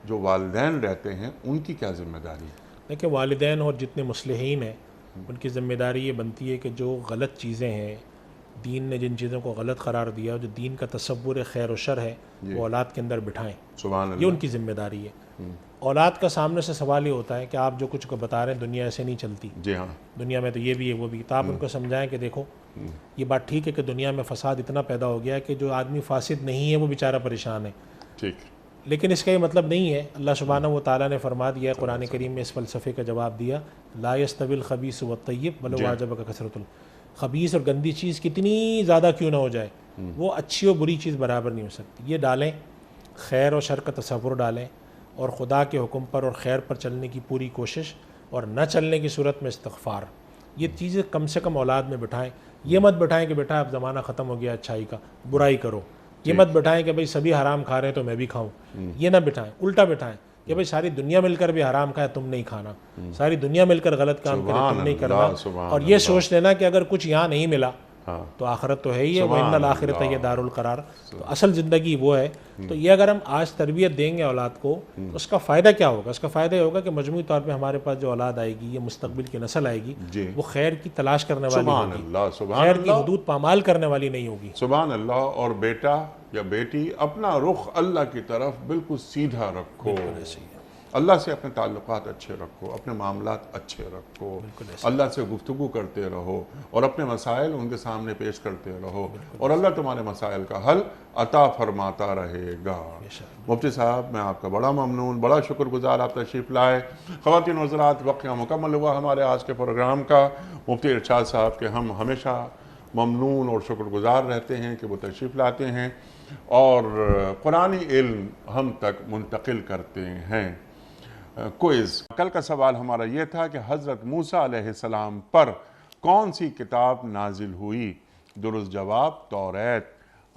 جو والدین رہتے ہیں ان کی کیا ذمہ داری ہے؟ دیکھیں، والدین اور جتنے مصلحین ہیں ان کی ذمہ داری یہ بنتی ہے کہ جو غلط چیزیں ہیں، دین نے جن چیزوں کو غلط قرار دیا، جو دین کا تصور خیر و شر ہے، وہ اولاد کے اندر بٹھائیں۔ سبحان اللہ۔ یہ ان کی ذمہ داری ہے۔ اولاد کا سامنے سے سوال یہ ہوتا ہے کہ آپ جو کچھ کو بتا رہے ہیں دنیا ایسے نہیں چلتی، جی ہاں، دنیا میں تو یہ بھی ہے وہ بھی، تو آپ ان کو سمجھائیں کہ دیکھو یہ بات ٹھیک ہے کہ دنیا میں فساد اتنا پیدا ہو گیا ہے کہ جو آدمی فاسد نہیں ہے وہ بیچارہ پریشان ہے، ٹھیک، لیکن اس کا یہ مطلب نہیں ہے۔ اللہ سبحانہ و تعالیٰ نے فرما دیا ہے قرآن کریم میں، اس فلسفے کا جواب دیا، لا یستوی الخبیث والطیب ولو اعجبک کثرۃ الخبیث، اور گندی چیز کتنی زیادہ کیوں نہ ہو جائے، وہ اچھی اور بری چیز برابر نہیں ہو سکتی۔ یہ ڈالیں، خیر و شر کا تصور ڈالیں، اور خدا کے حکم پر اور خیر پر چلنے کی پوری کوشش، اور نہ چلنے کی صورت میں استغفار۔ یہ چیزیں کم سے کم اولاد میں بٹھائیں۔ یہ مت بٹھائیں کہ بیٹا اب زمانہ ختم ہو گیا اچھائی کا، برائی کرو۔ یہ مت بٹھائیں کہ بھائی سبھی حرام کھا رہے ہیں تو میں بھی کھاؤں۔ یہ نہ بٹھائیں، الٹا بٹھائیں کہ بھائی ساری دنیا مل کر بھی حرام کھائے تم نہیں کھانا، ساری دنیا مل کر غلط کام کرے تم نہیں کرنا، اور یہ سوچ لینا کہ اگر کچھ یہاں نہیں ملا تو آخرت تو ہے ہی ہے، وَإِنَّ الْآخِرَةَ هِيَ دَارُ الْقَرَارِ، تو اصل زندگی وہ ہے۔ تو یہ اگر ہم آج تربیت دیں گے اولاد کو تو اس کا فائدہ کیا ہوگا؟ اس کا فائدہ یہ ہوگا کہ مجموعی طور پہ ہمارے پاس جو اولاد آئے گی، یہ مستقبل کی نسل آئے گی، وہ خیر کی تلاش کرنے والی ہوگی، خیر کی حدود پامال کرنے والی نہیں ہوگی۔ سبحان اللہ۔ اور بیٹا یا بیٹی اپنا رخ اللہ کی طرف بالکل سیدھا رکھو، اللہ سے اپنے تعلقات اچھے رکھو، اپنے معاملات اچھے رکھو، اللہ سے گفتگو کرتے رہو، اور اپنے مسائل ان کے سامنے پیش کرتے رہو، اور اللہ تمہارے مسائل کا حل عطا فرماتا رہے گا۔ مفتی صاحب، میں آپ کا بڑا ممنون، بڑا شکر گزار، آپ تشریف لائے۔ خواتین و حضرات، وقت مکمل ہوا ہمارے آج کے پروگرام کا۔ مفتی ارشاد صاحب کے ہم ہمیشہ ممنون اور شکر گزار رہتے ہیں کہ وہ تشریف لاتے ہیں اور قرآنی علم ہم تک منتقل کرتے ہیں۔ کوئز، کل کا سوال ہمارا یہ تھا کہ حضرت موسیٰ علیہ السلام پر کون سی کتاب نازل ہوئی؟ درست جواب توریت۔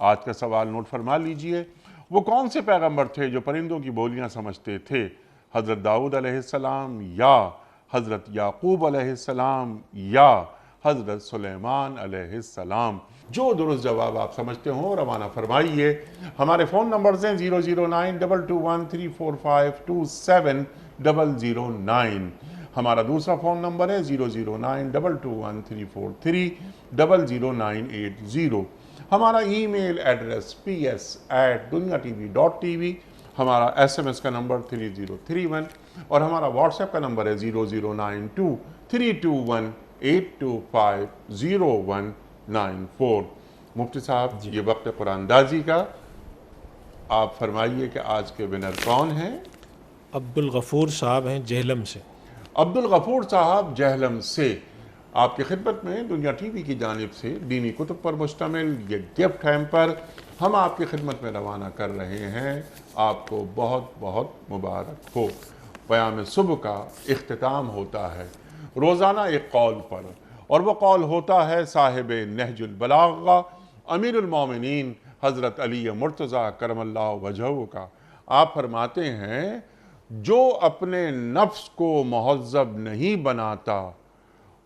آج کا سوال نوٹ فرما لیجئے، وہ کون سے پیغمبر تھے جو پرندوں کی بولیاں سمجھتے تھے؟ حضرت داؤد علیہ السلام، یا حضرت یعقوب علیہ السلام، یا حضرت سلیمان علیہ السلام؟ جو درست جواب آپ سمجھتے ہوں روانہ فرمائیے۔ ہمارے فون نمبرز ہیں 00922134527 ہمارا دوسرا فون نمبر ہے 009221343000980۔ ہمارا ای میل ایڈریس ps@duniatv.tv، ہمارا SMS کا نمبر 3031 اور ہمارا واٹس ایپ کا نمبر ہے 0092-321-825-0194۔ مفتی صاحب یہ وقت قرآن اندازی کا، آپ فرمائیے کہ آج کے ونر کون ہیں؟ عبدالغفور صاحب ہیں جہلم سے۔ عبدالغفور صاحب جہلم سے آپ کی خدمت میں دنیا ٹی وی کی جانب سے دینی کتب پر مشتمل یہ گفٹ ہیمپر ہم آپ کی خدمت میں روانہ کر رہے ہیں۔ آپ کو بہت بہت مبارک ہو۔ قیام صبح کا اختتام ہوتا ہے روزانہ ایک قول پر، اور وہ قول ہوتا ہے صاحب نہج البلاغہ امیر المومنین حضرت علی مرتضیٰ کرم اللہ وجہہ کا۔ آپ فرماتے ہیں جو اپنے نفس کو مہذب نہیں بناتا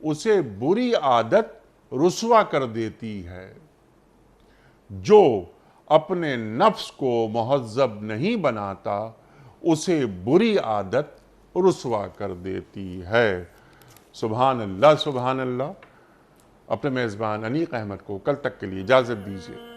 اسے بری عادت رسوا کر دیتی ہے۔ جو اپنے نفس کو مہذب نہیں بناتا اسے بری عادت رسوا کر دیتی ہے۔ سبحان اللہ سبحان اللہ۔ اپنے میزبان انیق احمد کو کل تک کے لیے اجازت دیجیے۔